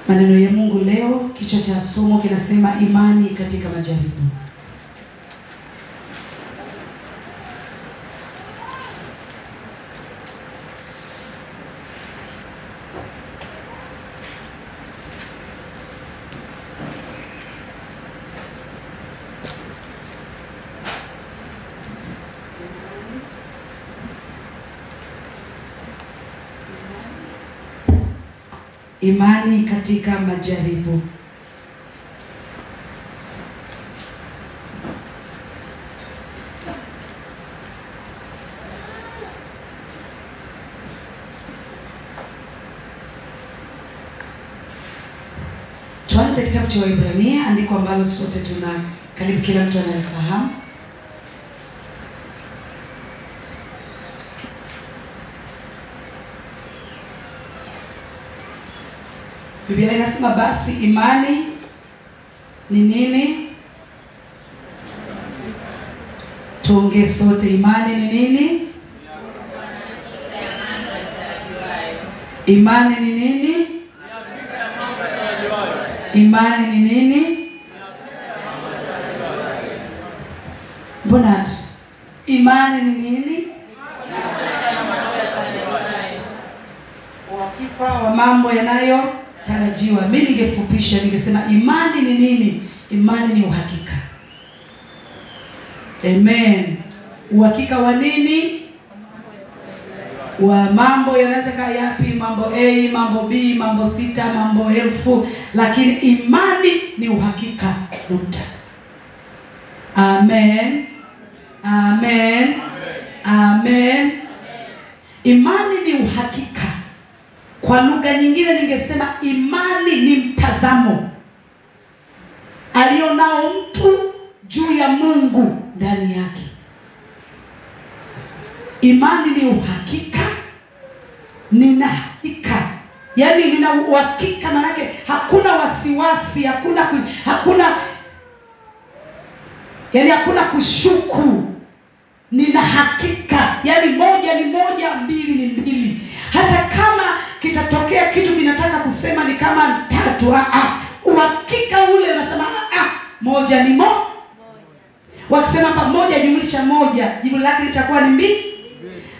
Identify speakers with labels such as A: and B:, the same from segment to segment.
A: Maneno ya Mungu leo, kichwa cha somo kinasema imani katika majaribu. Imani katika majaribu. Tuanze kitabu cha Waebrania, andiko ambalo sote karibu kila mtu anayefahamu. Biblia inasema basi imani ni nini? Tuongee sote, imani ni nini? Imani ni nini? Imani ni nini? Mbona imani ni nini? Uhakika wa mambo yanayo tarajiwa. Mimi ningefupisha ningesema imani ni nini? Imani ni uhakika. Amen. Uhakika wa nini? Wa mambo yanaweza kaa yapi? Mambo A, mambo B, mambo sita, mambo elfu, lakini imani ni uhakika. Nukta. Amen. Amen. Amen. Imani ni uhakika. Kwa lugha nyingine ningesema imani ni mtazamo alionao mtu juu ya Mungu ndani yake. Imani ni uhakika, nina hakika. Yaani nina uhakika, manake hakuna wasiwasi, hakuna kushuku. Nina hakika. Yaani moja ni moja, mbili ni mbili. Hata kama kitatokea kitu kinataka kusema ni kama tatu, uhakika ule unasema moja ni moja. Wakisema hapa moja jumlisha moja, jibu lake litakuwa ni mbili.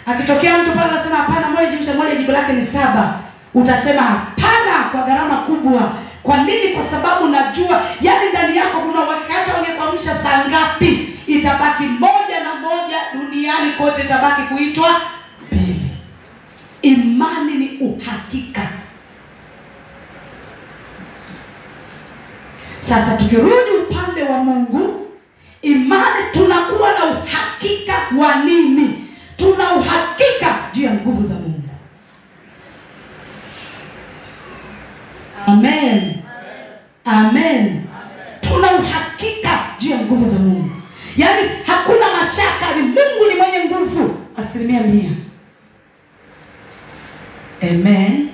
A: Akitokea mtu pale anasema hapana, moja jumlisha moja jibu lake ni 7, utasema hapana kwa gharama kubwa. Kwa nini? Kwa sababu najua yani ndani yako kuna uhakika. Hata ungekwamisha saa ngapi, itabaki moja na moja, duniani kote itabaki kuitwa mbili. Imani ni uhakika. Sasa tukirudi upande wa Mungu, imani tunakuwa na uhakika wa nini? Tuna uhakika juu ya nguvu za Mungu. Amen. Amen. Tuna uhakika juu ya nguvu za Mungu. Yaani hakuna mashaka, ni Mungu ni mwenye nguvu 100%. Amen.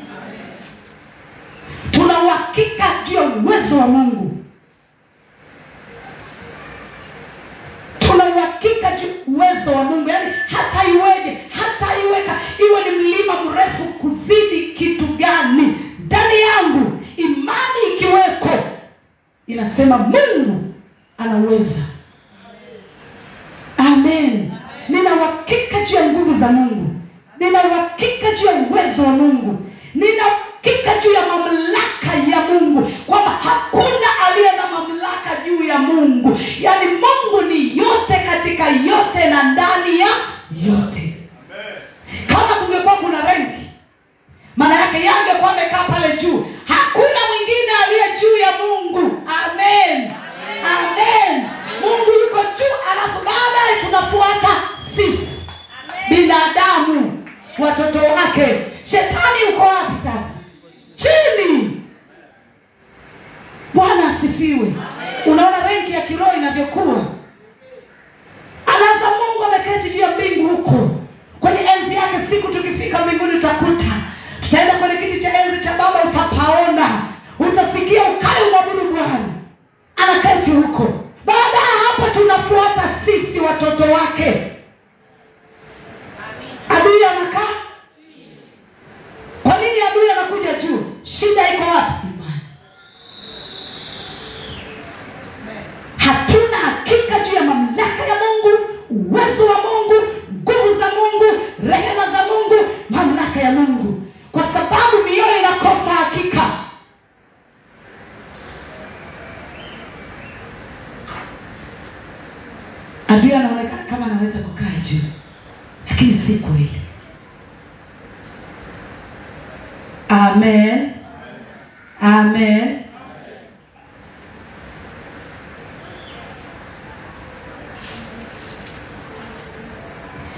A: Tuna uhakika juu ya uwezo wa Mungu. Tuna uhakika juu uwezo wa Mungu. Yaani hata iweje, hata iwe ni mlima mrefu kuzidi kitu gani, ndani yangu imani ikiweko inasema Mungu anaweza. Amen. Nina uhakika juu ya nguvu za Mungu. Nina uhakika juu ya uwezo wa Mungu. Nina uhakika juu ya mamlaka ya Mungu, kwamba hakuna aliye na mamlaka juu ya Mungu. Yaani Mungu ni yote katika yote na ndani ya yote. Kama kungekuwa kuna ranki, maana yake yangekuwa amekaa pale juu. Hakuna mwingine aliye juu ya Mungu. Amen. Amen. Mungu yuko juu, alafu baadaye tunafuata sisi binadamu, watoto wake. Shetani uko wapi sasa? Chini. Bwana asifiwe. Unaona ranki ya kiroho inavyokuwa. Anaanza Mungu ameketi juu ya mbingu huko kwenye enzi yake. Siku tukifika mbinguni tutakuta, tutaenda kwenye kiti cha enzi cha Baba, utapaona, utasikia ukae umwabudu Bwana. Anaketi huko. Baada ya hapo tunafuata sisi watoto wake. Adui anakaa. Kwa nini adui anakuja juu? Shida iko wapi? Imani. Adui anaonekana kama anaweza kukaa juu, lakini si kweli. Amen. Amen.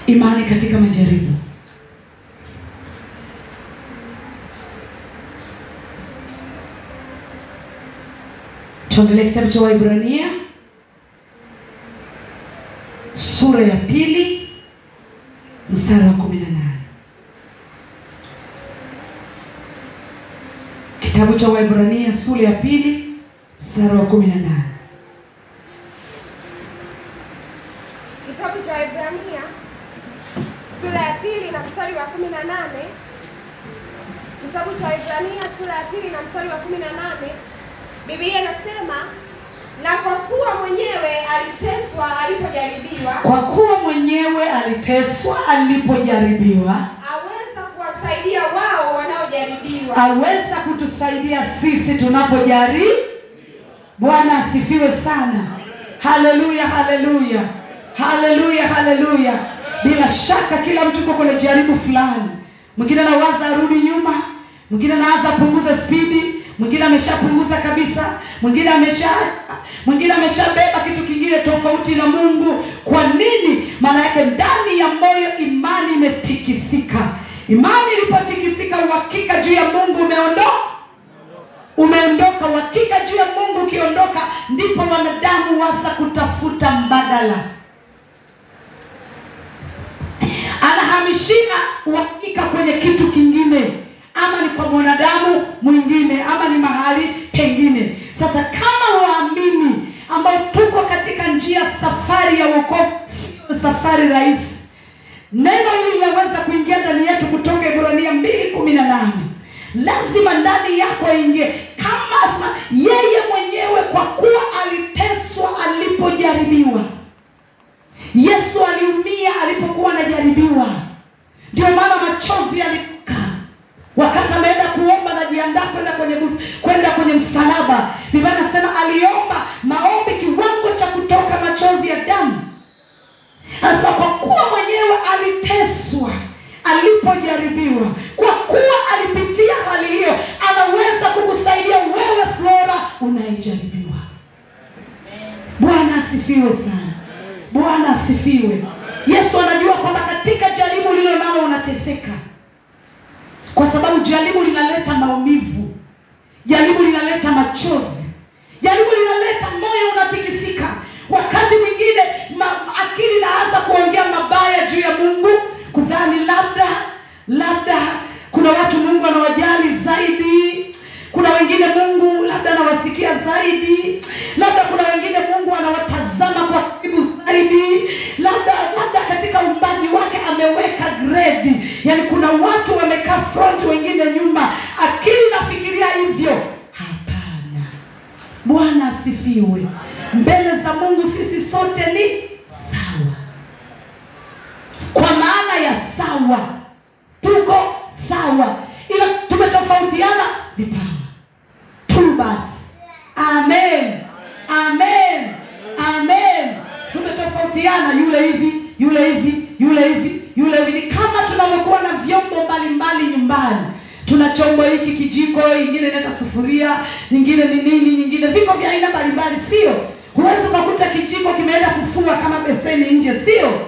A: Imani katika majaribu. Tuangalie kitabu cha Waebrania sura ya 2 mstari wa 18. Kitabu cha Waebrania sura ya 2 mstari wa 18.
B: Kitabu cha Waebrania sura ya 2 na mstari wa 18. Kitabu cha Waebrania sura ya 2 na mstari wa 18. Biblia inasema, na kwa kuwa mwenyewe aliteswa alipojaribiwa.
A: Kwa kuwa mwenyewe aliteswa alipojaribiwa,
B: aweza kuwasaidia wao wanaojaribiwa.
A: Aweza kutusaidia sisi tunapojaribiwa. Bwana asifiwe sana. Haleluya, haleluya. Haleluya, haleluya. Bila shaka kila mtu yuko kwenye jaribu fulani. Mwingine anawaza arudi nyuma, mwingine anaanza punguza spidi, mwingine ameshapunguza kabisa, mwingine ameshabeba kitu kingine tofauti na Mungu. Kwa nini? Maana yake ndani ya moyo imani imetikisika. Imani ilipotikisika, uhakika juu ya Mungu umeondoka. Uhakika juu ya Mungu ukiondoka, ndipo wanadamu wasa kutafuta mbadala. Anahamishia uhakika kwenye kitu kingine, ama ni kwa mwanadamu mwingine, ama ni mahali pengine. Sasa kama waamini ambao tuko katika njia safari ya wokovu, sio safari rahisi. Neno hili linaweza kuingia ndani yetu kutoka Waebrania 2:18. Lazima ndani yako ingie kama yeye mwenyewe, kwa kuwa aliteswa alipojaribiwa. Yesu aliumia alipokuwa anajaribiwa. Ndio maana machozi yalitoka wakati ameenda kuomba na jiandaa kwenda kwenye msalaba. Biblia inasema aliomba maombi kiwango cha kutoka machozi ya damu. Anasema kwa kuwa mwenyewe aliteswa alipojaribiwa, kwa kuwa alipitia hali hiyo, anaweza kukusaidia wewe Flora unayejaribiwa. Bwana asifiwe sana. Bwana asifiwe. Yesu anajua kwamba katika jaribu lilo nalo unateseka, kwa sababu jaribu linaleta maumivu, jaribu linaleta machozi, jaribu linaleta moyo unatikisika. Wakati mwingine akili inaanza kuongea mabaya juu ya Mungu, kudhani labda kuna watu Mungu anawajali zaidi, kuna wengine Mungu labda anawasikia zaidi, labda kuna wengine Mungu anawatazama kwa karibu zaidi, labda katika uumbaji wake ameweka grade. Yaani kuna watu wamekaa front, wengine nyuma. Akili nafikiria hivyo. Hapana. Bwana asifiwe. Mbele za Mungu sisi sote ni sawa. Kwa maana ya sawa, tuko sawa, ila tumetofautiana vipawa tu basi. Amen. Amen. Amen. Tumetofautiana, yule hivi, yule hivi, yule hivi, yule hivi. Ni kama tunavyokuwa na vyombo mbalimbali nyumbani. Tuna chombo hiki kijiko, nyingine inaitwa sufuria, nyingine ni nini, nyingine viko vya aina mbalimbali, sio? Huwezi kukuta kijiko kimeenda kufua kama beseni nje, sio?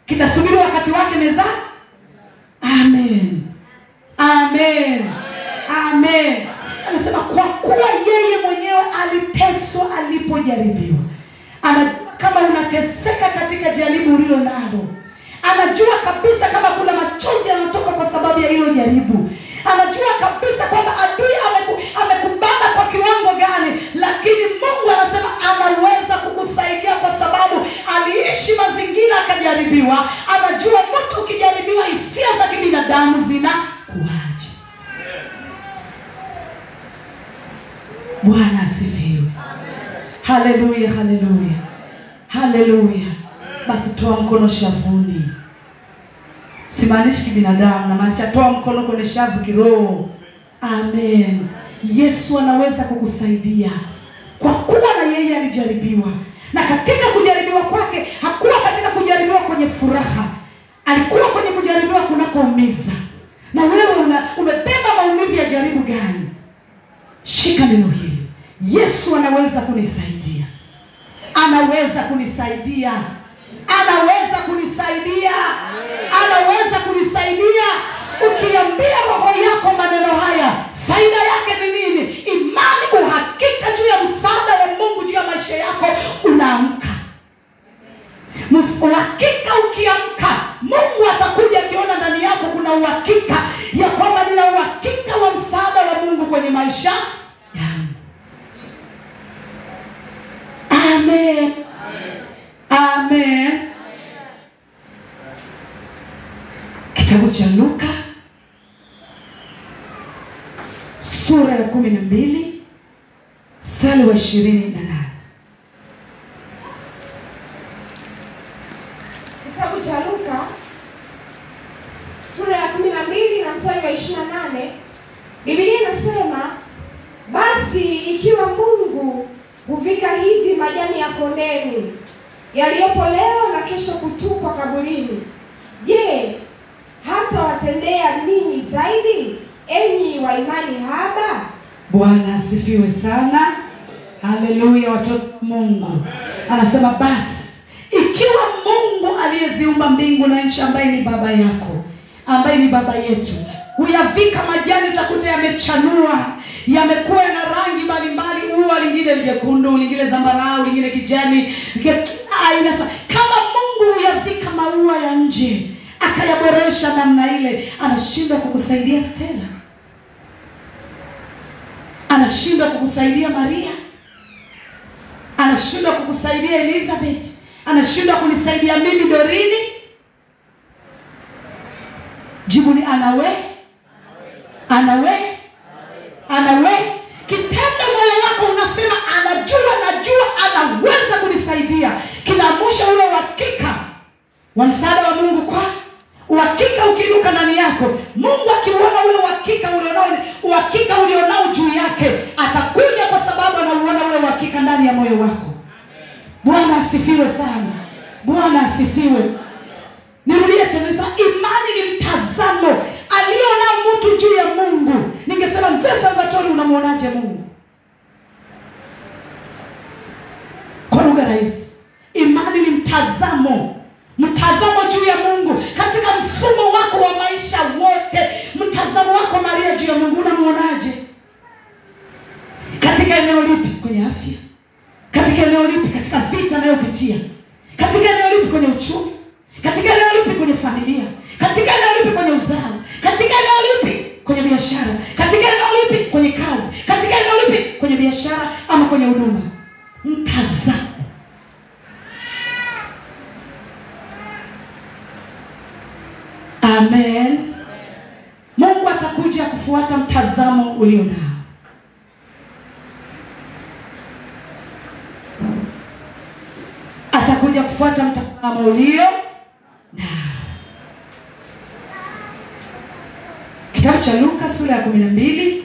A: Kitasubiri wakati wake meza. Amen. Amen. Amen. Anasema kwa kuwa yeye mwenyewe aliteswa alipojaribiwa. Anajua kama unateseka katika jaribu hilo nalo. Anajua kabisa kama kuna machozi yanatoka kwa sababu ya hilo jaribu. Anajua kabisa kwamba adui amekubana kwa kiwango gani, lakini Mungu anasema anaweza kukusaidia kwa sababu aliishi mazingira akajaribiwa. Anajua mtu ukijaribiwa hisia za kibinadamu zinakuaje. Bwana asifiwe. Haleluya, haleluya. Haleluya. Basi toa mkono shavuni. Simaanishi kibinadamu, na maanisha toa mkono kwenye shavu kiroho. Amen. Yesu anaweza kukusaidia kwa kuwa na yeye alijaribiwa, na katika kujaribiwa kwake yanakuumiza, na wewe umebeba maumivu ya jaribu gani, shika neno hili. Yesu anaweza kunisaidia. Anaweza kunisaidia. Anaweza kunisaidia. Anaweza kunisaidia. Ukiambia roho yako maneno haya, faida yake ni nini? Imani, uhakika juu ya msaada wa Mungu juu ya maisha yako, unaamka. Uhakika ukiamka, Mungu atakuja akiona ndani yako kuna uhakika ya kwamba nina uhakika wa msaada wa Mungu kwenye maisha yangu. Amen. Amen. Kitabu cha Luka sura ya 12 mstari wa 28.
B: Kitabu cha Luka sura ya 12 na mstari wa 28, Biblia inasema, basi ikiwa Mungu huvika hivi majani ya kondeni yaliyopo leo na kesho kutupwa kaburini, je, hata watendea ninyi zaidi, enyi wa imani haba?
A: Bwana asifiwe sana. Haleluya, watoto Mungu. Anasema basi ikiwa Mungu aliyeziumba mbingu na nchi, ambaye ni baba yako, ambaye ni baba yetu, huyavika majani, utakuta yamechanua, yamekuwa na rangi mbalimbali, ua lingine jekundu, lingine zambarau, lingine kijani, aina sana. Kama Mungu huyavika maua ya nje, akayaboresha namna ile, anashindwa kukusaidia Stella? Anashindwa kukusaidia Maria? Anashindwa kukusaidia Elizabeth? Anashindwa kunisaidia mimi Dorini? Jibu ni anawe. Anawe. Anawe. Kitendo moyo wako unasema anajua, anaweza kunisaidia, kinaamsha ule uhakika wa msaada wa Mungu. Kwa uhakika ukiinuka ndani yako, Mungu akiuona ule uhakika ulionao, uhakika ulionao juu yake, atakuja kwa sababu anauona ule uhakika ndani ya moyo wako. Bwana asifiwe sana. Bwana asifiwe. Nirudie tena, imani ni mtazamo alionao mtu juu ya Mungu. Ningesema Mzee Salvatore, unamuonaje Mungu? Kwa lugha rahisi, imani ni mtazamo juu ya Mungu katika mfumo wako wa maisha wote. Mtazamo wako Maria juu ya Mungu, unamuonaje? Katika eneo lipi? Kwenye afya? Katika eneo lipi? Katika vita anayopitia? Katika eneo lipi? Kwenye uchumi? Katika eneo lipi? Kwenye familia? Katika eneo lipi? Kwenye uzao? Katika eneo lipi? Kwenye biashara? Katika eneo lipi? Kwenye kazi? Katika eneo lipi? Kwenye biashara ama kwenye huduma? Mtazamo. Amen. Mungu atakuja kufuata mtazamo ulio nao. Atakuja kufuata mtazamo ulio nao. Kitabu cha Luka sura ya 12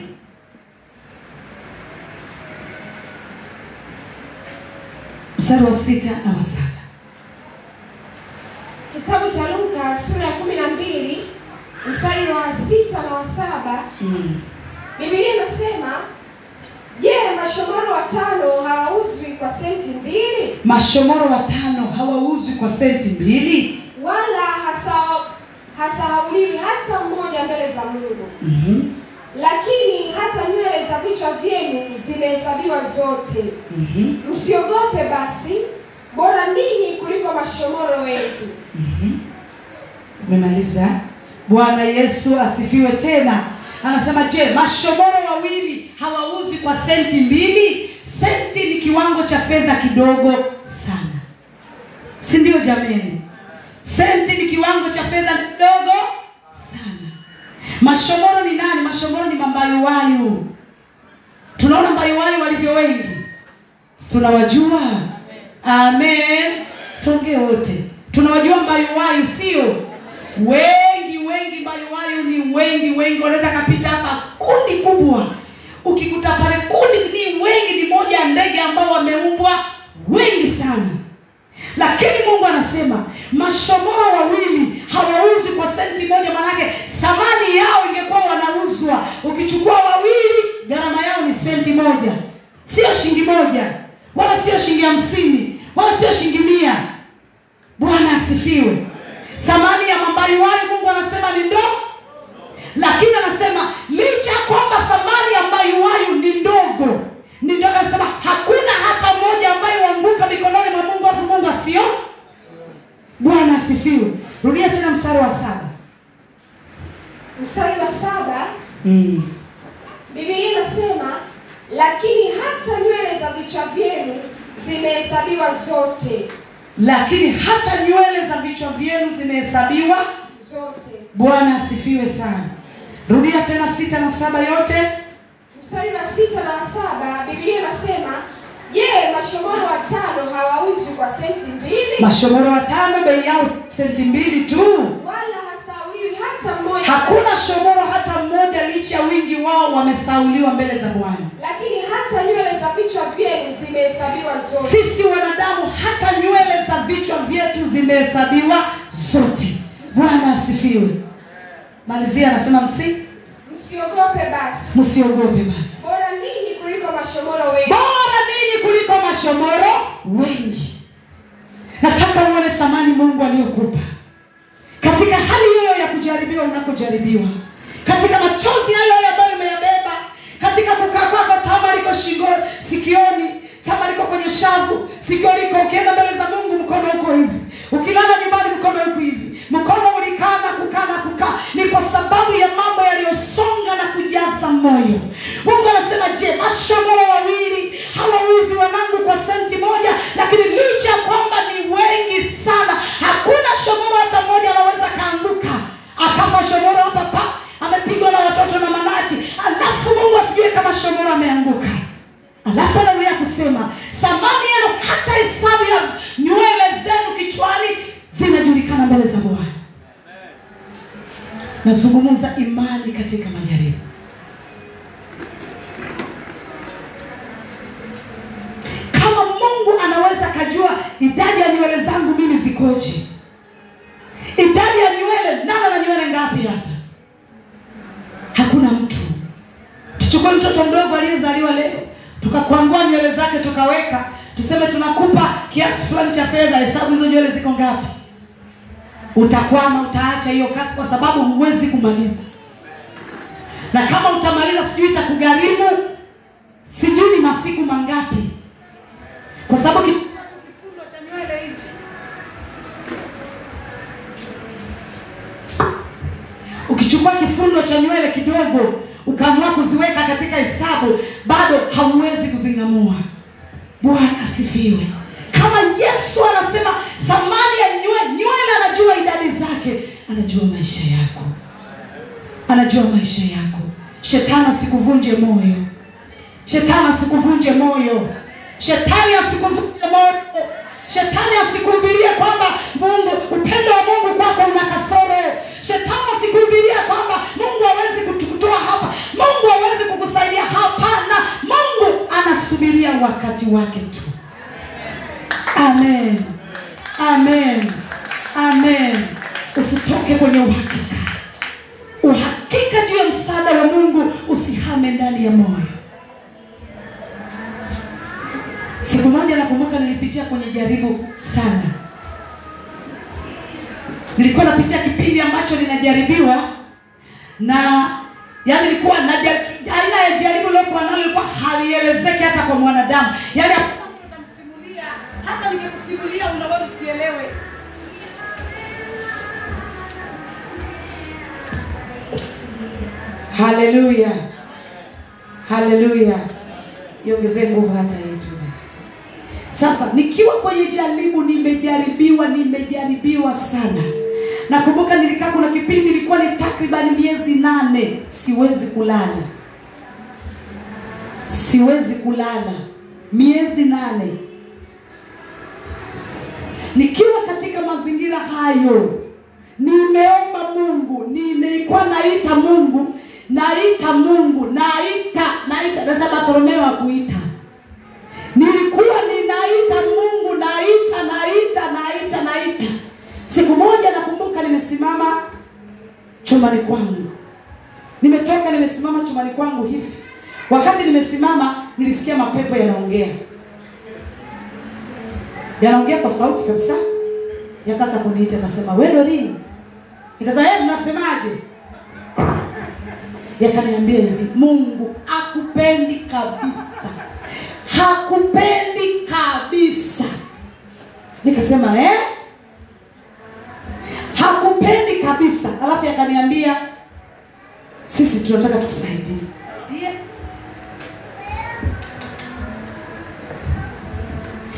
A: mstari wa 6 na wa 7.
B: Kitabu cha Luka sura ya 12 mstari wa 6 na wa 7. Biblia inasema, je, mashomoro 5 hawauzwi kwa senti 2?
A: Mashomoro 5 hawauzwi kwa senti 2?
B: Wala hasahauliwi hata mmoja mbele za Mungu. Lakini hata nywele za vichwa vyenu zimehesabiwa zote. Msiogope basi, bora ninyi kuliko mashomoro wengi.
A: Umemaliza? Bwana Yesu asifiwe tena. Anasema, je, mashomoro 2 hawauzwi kwa senti 2? Senti ni kiwango cha fedha kidogo sana, si ndio jameni? Senti ni kiwango cha fedha kidogo sana. Mashomoro ni nani? Mashomoro ni mambayuwayu. Tunaona mbayuwayu walivyo wengi, tunawajua. Amen. Tuongee wote. Tunawajua mbayuwayu, sio? Wengi mbayuwayu ni wengi. Wanaweza kapita hapa kundi kubwa. Ukikuta pale kundi ni wengi, ni moja ya ndege ambao wameumbwa wengi sana. Lakini Mungu anasema mashomoro 2 hawauzi kwa senti 1, manake moja, sio shilingi moja, wala sio shilingi 50, wala sio shilingi 100. Bwana asifiwe. Thamani ya mabayuwayu Mungu anasema ni ndogo, lakini anasema licha kwamba thamani ya mabayuwayu ni ndogo, anasema hakuna hata mmoja ambaye huanguka mikononi mwa Mungu afu Mungu asio. Bwana asifiwe. Rudia tena mstari wa 7.
B: Mstari wa 7. Biblia inasema lakini hata nywele za vichwa vyenu zimehesabiwa zote.
A: Lakini hata nywele za vichwa vyenu zimehesabiwa
B: zote.
A: Bwana asifiwe sana. Rudia tena 6 na 7 yote.
B: Mstari wa 6 na 7, Biblia inasema, je, mashomoro 5 hawauzwi kwa senti 2?
A: Mashomoro 5 bei yao senti 2 tu.
B: Wala hasauliwi hata mmoja.
A: Hakuna shomoro hata mmoja, licha ya wingi wao wamesauliwa mbele za Bwana.
B: Lakini hata nywele za vichwa vyenu zimehesabiwa zote.
A: Sisi wanadamu hata nywele za vichwa vyetu zimehesabiwa zote. Bwana asifiwe. Malizia anasema
B: msiogope basi.
A: Msiogope basi.
B: Bora ninyi kuliko mashomoro wengi.
A: Bora ninyi kuliko mashomoro wengi. Nataka uone thamani Mungu aliyokupa. Katika hali hiyo ya kujaribiwa unakojaribiwa. Katika machozi hayo ambayo umeyabeba, katika kukaa kwako tama liko shingoni, sikioni, tama liko kwenye shavu, sikio liko, ukienda mbele za Mungu mkono uko hivi. Ukilala nyumbani mkono uko hivi. Mkono ulikana kukaa. Ni kwa sababu ya mambo yaliyosonga na kujaza moyo. Mungu anasema, je, mashomoro 2 hawauzi wanangu kwa senti 1? Lakini licha kwamba ni wengi sana, hakuna shomoro hata mmoja anaweza kaanguka akafa shomoro hapa amepigwa na watoto na manati, alafu Mungu asijue kama shomoro ameanguka. Alafu anarudia kusema thamani yenu hata hesabu ya nywele zenu kichwani zinajulikana mbele za Bwana. Nazungumza imani katika majaribu. Kama Mungu anaweza kujua idadi ya nywele zangu mimi zikoje, idadi ya nywele, nana na nywele ngapi hapa? Hakuna mtu. Tuchukue mtoto mdogo aliyezaliwa leo, tukakwangua nywele zake tukaweka, tuseme tunakupa kiasi fulani cha fedha, hesabu hizo nywele ziko ngapi? Utakwama, utaacha hiyo kazi kwa sababu huwezi kumaliza. Na kama utamaliza sijui itakugharimu sijui ni masiku mangapi. Kwa sababu kifundo cha nywele hivi, ukichukua kifundo cha nywele kidogo ukaamua kuziweka katika hesabu, bado hauwezi kuzingamua. Bwana asifiwe. Kama Yesu anasema thamani ya nywele, anajua idadi zake, anajua maisha yako. Anajua maisha yako. Shetani asikuvunje moyo. Shetani asikuvunje moyo. Shetani asikuvunje moyo. Shetani asikuhubirie kwamba Mungu, upendo wa Mungu kwako una kasoro. Shetani asikuhubirie kwamba Mungu hawezi kukutoa hapa, Mungu hawezi kukusaidia. Hapana, Mungu anasubiria wakati wake tu. Amen. Amen. Amen. Usitoke kwenye uhakika. Uhakika juu ya msaada wa Mungu usihame ndani ya moyo. Siku moja nakumbuka nilipitia kwenye jaribu sana. Nilikuwa napitia kipindi ambacho ninajaribiwa, na yani nilikuwa aina ya jaribu lilokuwa nalo lilikuwa halielezeki hata kwa mwanadamu. Yani nitamsimulia, hata ningekusimulia unaweza usielewe. Haleluya. Haleluya. Iongezee nguvu hata yetu basi. Sasa nikiwa kwenye jaribu, nimejaribiwa sana. Nakumbuka nilikaa, kuna kipindi ilikuwa ni takriban miezi 8 siwezi kulala. Siwezi kulala miezi 8. Nikiwa katika mazingira hayo, nimeomba Mungu, nilikuwa naita Mungu, naita Nasa Bartholomeo wa kuita. Nilikuwa ninaita Mungu, naita. Siku moja nakumbuka nimesimama chumbani kwangu. Nimetoka nimesimama chumbani kwangu hivi. Wakati nimesimama nilisikia mapepo yanaongea. Yanaongea kwa sauti kabisa. Yakaanza kuniita, akasema, "Wewe Doreen." Nikasema, "Mnasemaje?" Yakaniambia hivi, "Mungu akupendi kabisa. Hakupendi kabisa." Nikasema, hakupendi kabisa. Alafu yakaniambia, "Sisi tunataka tukusaidie."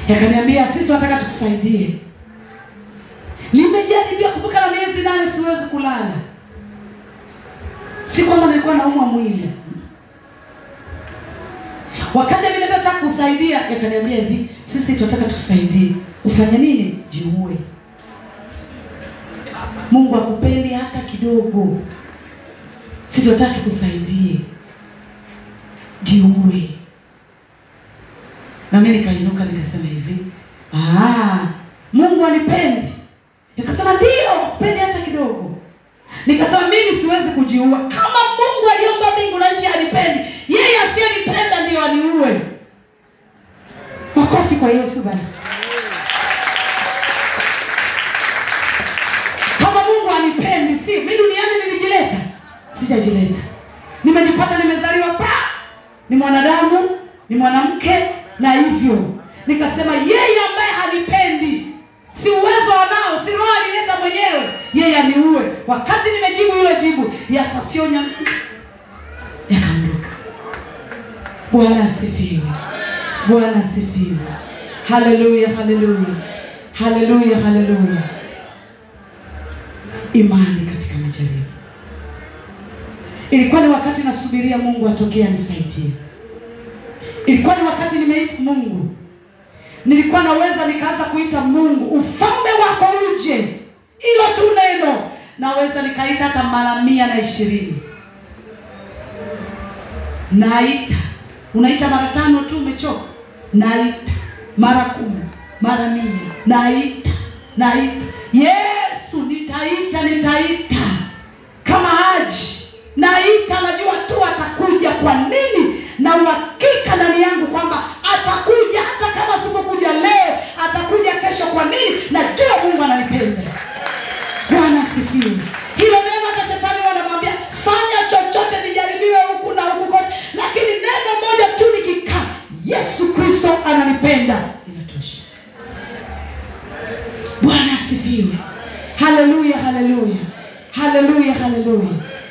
A: Yakaniambia, "Sisi tunataka tukusaidie." Nimejaribia, kumbuka na miezi 8 siwezi kulala. Si kwamba nilikuwa naumwa mwili. Wakati mimi nataka kusaidia, yakaniambia hivi, "Sisi tunataka tukusaidie." Ufanye nini? Jiue. Mungu akupendi hata kidogo. Sisi tunataka tukusaidie. Jiue. Na mimi nikainuka nikasema hivi, Mungu anipendi? Nikasema, "Ndio, akupendi hata kidogo." Nikasema, "Mimi siwezi kujiua. Kama Mungu aliomba mbingu na nchi anipendi, yeye asiyenipenda ndio aniue." Makofi kwa Yesu basi. Kama Mungu anipendi, si mimi duniani nilijileta? Sijajileta. Nimejipata nimezaliwa ni mwanadamu, ni mwanamke na hivyo. Nikasema, yeye ambaye hanipendi, si uwezo anao, si roho alileta mwenyewe, yeye aniue. Wakati nimejibu ile jibu, yakafyonya, yakaondoka. Bwana asifiwe. Bwana asifiwe. Haleluya, haleluya. Haleluya, haleluya. Imani katika majaribu. Ilikuwa ni wakati nasubiria Mungu atokee anisaidie. Ilikuwa ni wakati nimeita Mungu. Nilikuwa naweza nikaanza kuita Mungu, "Ufalme wako uje." Hilo tu neno. Naweza nikaita hata mara 120. Naita. Unaita mara 5 tu umechoka. Naita mara 10, mara 100. Naita. Yesu, nitaita. Kama haji. Naita, najua tu atakuja. Kwa nini? Na uhakika ndani yangu kwamba atakuja, hata kama sipokuja leo, atakuja kesho. Kwa nini? Najua Mungu ananipenda. Bwana asifiwe. Hilo neno hata shetani wanamwambia, "Fanya chochote nijaribiwe huku na huku kote." Lakini neno moja tu nikikaa, Yesu Kristo ananipenda, inatosha. Bwana asifiwe. Haleluya, haleluya. Haleluya, haleluya.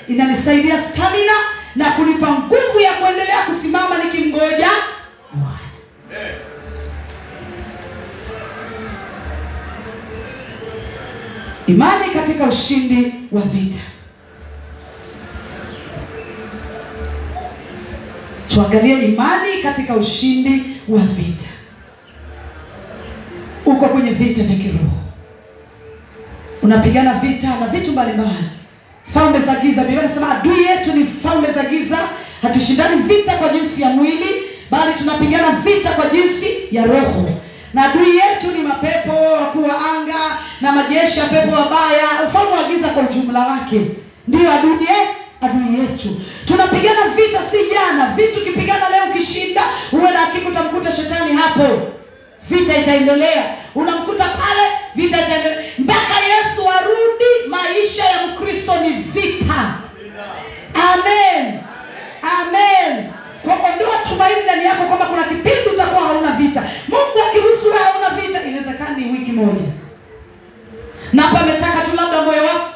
A: Inanisaidia stamina na kunipa nguvu ya kuendelea kusimama nikimgoja Bwana. Imani katika ushindi wa vita. Tuangalie imani katika ushindi wa vita. Uko kwenye vita vya kiroho. Unapigana vita na vitu mbalimbali. Falme za giza. Biblia inasema adui yetu ni falme za giza. Hatushindani vita kwa jinsi ya mwili, bali tunapigana vita kwa jinsi ya roho. Na adui yetu ni mapepo, wakuu wa anga na majeshi ya pepo wabaya. Ufalme wa giza kwa ujumla wake ndio adui yetu. Tunapigana vita si jana. Vitu kipigana leo ukishinda, uwe na hakika utamkuta shetani hapo. Vita itaendelea. Unamkuta pale, vita itaendelea mpaka Yesu arudi. Maisha ya Mkristo ni vita. Amen. Amen. Kwa ondoa tumaini ndani yako kwamba kuna kipindi utakuwa hauna vita. Mungu akiruhusu wewe hauna vita, inawezekana ni wiki moja. Na hapa ametaka tu labda moyo wako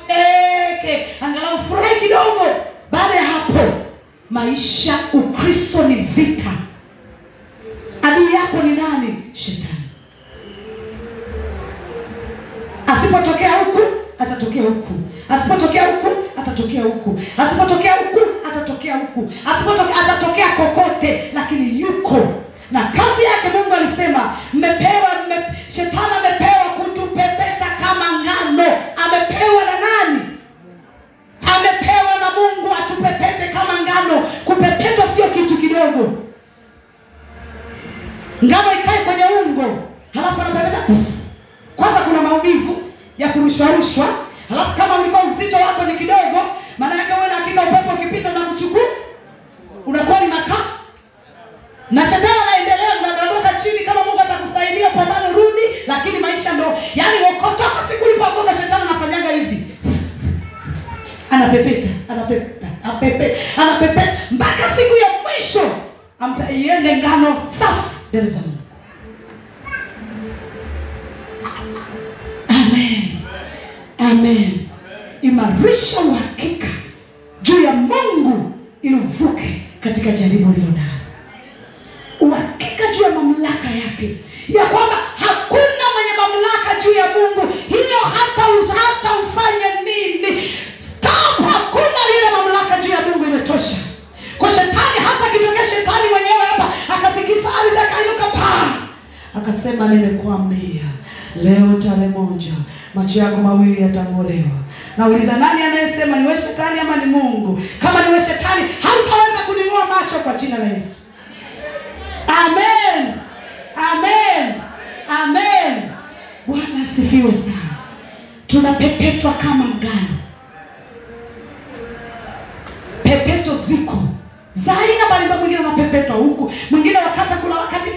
A: angalau furahi kidogo. Baada ya hapo, maisha Ukristo ni vita. Adui yako ni nani? Shetani. Asipotokea huku, atatokea huku. Asipotokea huku, atatokea huku. Asipotokea huku, atatokea huku. Asipotokea, atatokea kokote, lakini yuko. Na kazi yake Mungu alisema, shetani amepewa kutupepeta kama ngano. Amepewa na nani? Amepewa na Mungu atupepete kama ngano. Kupepetwa sio kitu kidogo. Ngano ikae kwenye ungo, halafu anapepeta. Kwanza kuna maumivu ya kurushwa. Halafu kama ulikuwa uzito wako ni kidogo, maana yake wewe na hakika upepo ukipita na kuchukua, unakuwa ni makaa. Na shetani anaendelea unadondoka chini. Kama Mungu atakusaidia pambano rudi, lakini maisha ndo yani ukotoka siku ulipoanguka shetani anafanyanga hivi. Anapepeta mpaka siku ya mwisho ampe iende ngano safi mbele za Mungu. Amen. Amen. Imarisha uhakika juu ya Mungu ili uvuke katika jaribu lililonalo. Uhakika juu ya mamlaka yake, ya kwamba hakuna mwenye mamlaka juu ya Mungu. Hiyo hata ufanye nini, stop, hakuna lile mamlaka juu ya Mungu, imetosha. Kwa shetani, hata kitokea shetani mwenyewe hapa akatikisa ardhi akainuka akasema nimekuambia leo tarehe 1 macho yako mawili yatang'olewa. Nauliza, nani anayesema ni wewe shetani ama ni Mungu? Kama ni wewe shetani, hautaweza kuning'oa macho kwa jina la Yesu. Amen. Amen. Amen. Bwana asifiwe sana. Tunapepetwa kama ngano. Pepeto ziko zaina mbalimbali. Mwingine anapepetwa huku, mwingine kuna wakati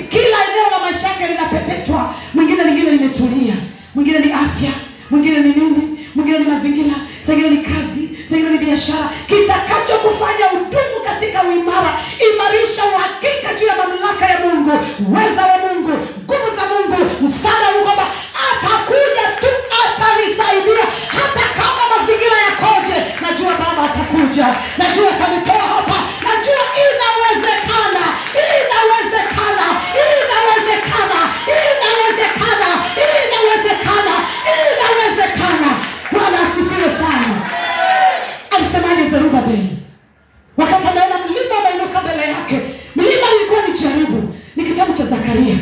A: kila eneo la maisha yake linapepetwa. Mwingine limetulia, mwingine ni afya, mwingine ni nini, mwingine ni mazingira, mwingine ni kazi, mwingine ni biashara. Kitakacho kufanya udumu katika uimara, imarisha uhakika juu ya mamlaka ya Mungu, uweza wa Mungu, nguvu za Mungu, msaada wa Mungu, kwamba atakuja tu, atanisaidia hata kama mazingira yakoje. Najua Baba atakuja, najua atanitoa hapa, najua inawezekana, inawezekana, inawezekana, inawezekana, inawezekana, inawezekana. Bwana asifiwe sana. Alisemaje Zerubabeli wakati anaona mlima umeinuka mbele yake? Mlima ulikuwa ni jaribu. Ni kitabu cha Zakaria.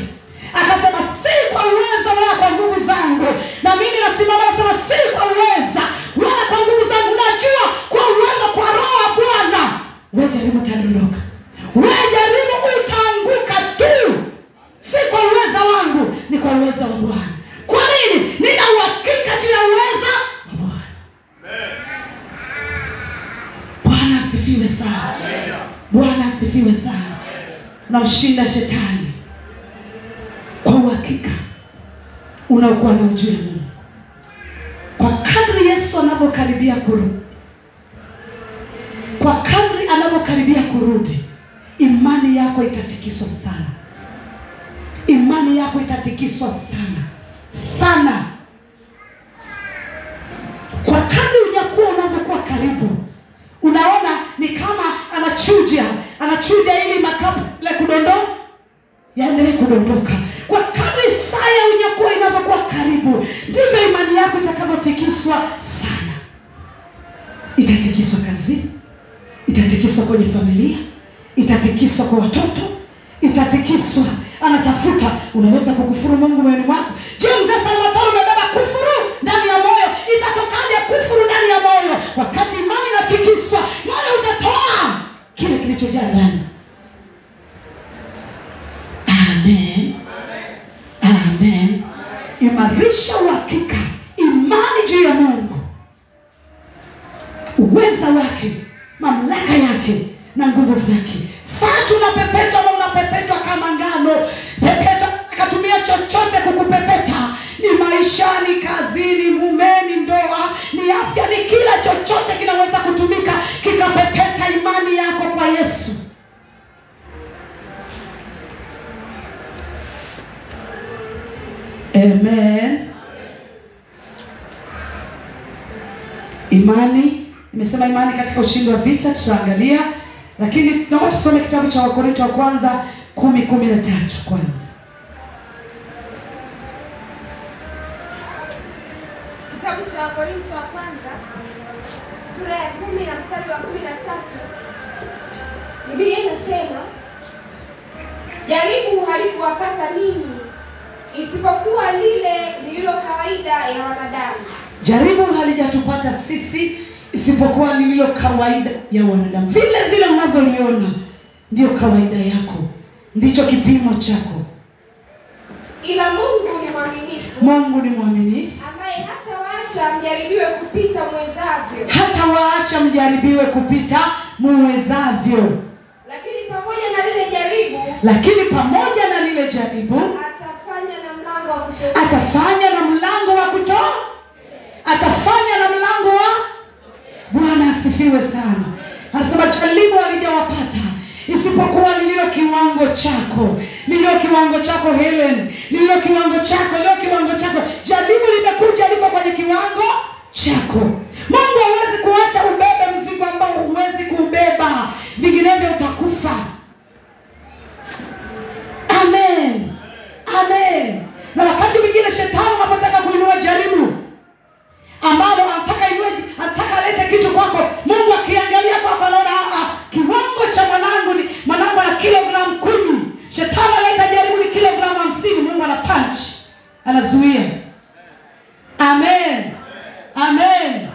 A: Akasema si kwa uweza wala kwa nguvu zangu. Na mimi nasimama nasema si kwa uweza wala kwa nguvu zangu. Najua kwa uweza kwa Roho wa Bwana. Wewe jaribu utadondoka. Wewe jaribu utaanguka tu. Si kwa uweza wangu, ni kwa uweza wa Bwana. Kwa nini? Nina uhakika juu ya uweza wa Bwana. Bwana asifiwe sana. Bwana asifiwe sana. Unamshinda shetani kwa uhakika unaokuwa na ujue Mungu. Kwa kadri Yesu anapokaribia kurudi, kwa kadri anapokaribia kurudi, imani yako itatikiswa sana. Imani yako itatikiswa sana sana. Kwa kadri unyakuwa unapokuwa karibu, unaona ni kama anachuja ili makapu la kudondoka yaendelee kudondoka. Kwa kadri saa ya unyakuwa inapokuwa karibu, ndivyo imani yako itakavyotikiswa sana. Itatikiswa kazini, itatikiswa kwenye familia, itatikiswa kwa watoto, itatikiswa anatafuta. Unaweza kukufuru Mungu moyoni mwako. Je, mzee Salvatore umebeba kufuru ndani ya moyo? Itatokaje kufuru ndani ya moyo? Wakati imani inatikiswa, moyo utatoa kile kilichojaa ndani. Amen. Amen. Imarisha uhakika, imani juu ya Mungu, uweza wake, mamlaka yake na nguvu zake. Sasa tunapepetwa ama unapepetwa kama ngano. Pepeta akatumia chochote kukupepeta. Ni maishani, kazini, mumeni, ndoa, ni afya, ni kila chochote kinaweza kutumika kikapepeta imani yako kwa Yesu. Amen. Imani, nimesema imani katika ushindi wa vita tutaangalia, lakini naomba tusome kitabu cha Wakorintho wa kwanza 10:13 kwanza.
B: Kitabu cha Wakorintho wa kwanza sura ya 10 na mstari wa 13. Biblia inasema, jaribu halikuwapata ninyi isipokuwa lile lililo kawaida ya wanadamu. Jaribu
A: halijatupata sisi isipokuwa lililo kawaida ya wanadamu. Vile vile unavyoliona ndio kawaida yako, ndicho kipimo chako.
B: Ila Mungu ni mwaminifu.
A: Mungu ni mwaminifu,
B: ambaye hatawaacha mjaribiwe kupita muwezavyo.
A: Hatawaacha mjaribiwe kupita muwezavyo.
B: Lakini pamoja na lile jaribu
A: Lakini pamoja na lile jaribu
B: atafanya na mlango wa kutoka.
A: Atafanya na mlango wa kutoka. Atafanya na mlango wa. Bwana asifiwe sana. Anasema jaribu halijawapata isipokuwa lililo kiwango chako. Lililo kiwango chako Helen. Lililo kiwango chako, lililo kiwango chako. Jaribu limekuja liko kwenye kiwango chako. Mungu hawezi kuacha ubebe mzigo ambao huwezi kuubeba. Vinginevyo utakufa. Amen. Amen. Na wakati mwingine shetani anapotaka kuinua jaribu ambalo anataka alete kitu kwako, Mungu akiangalia kwako anaona kiwango cha mwanangu ana kilogramu 10. Shetani analeta jaribu ni kilogramu 50, Mungu ana punch. Anazuia. Amen. Amen.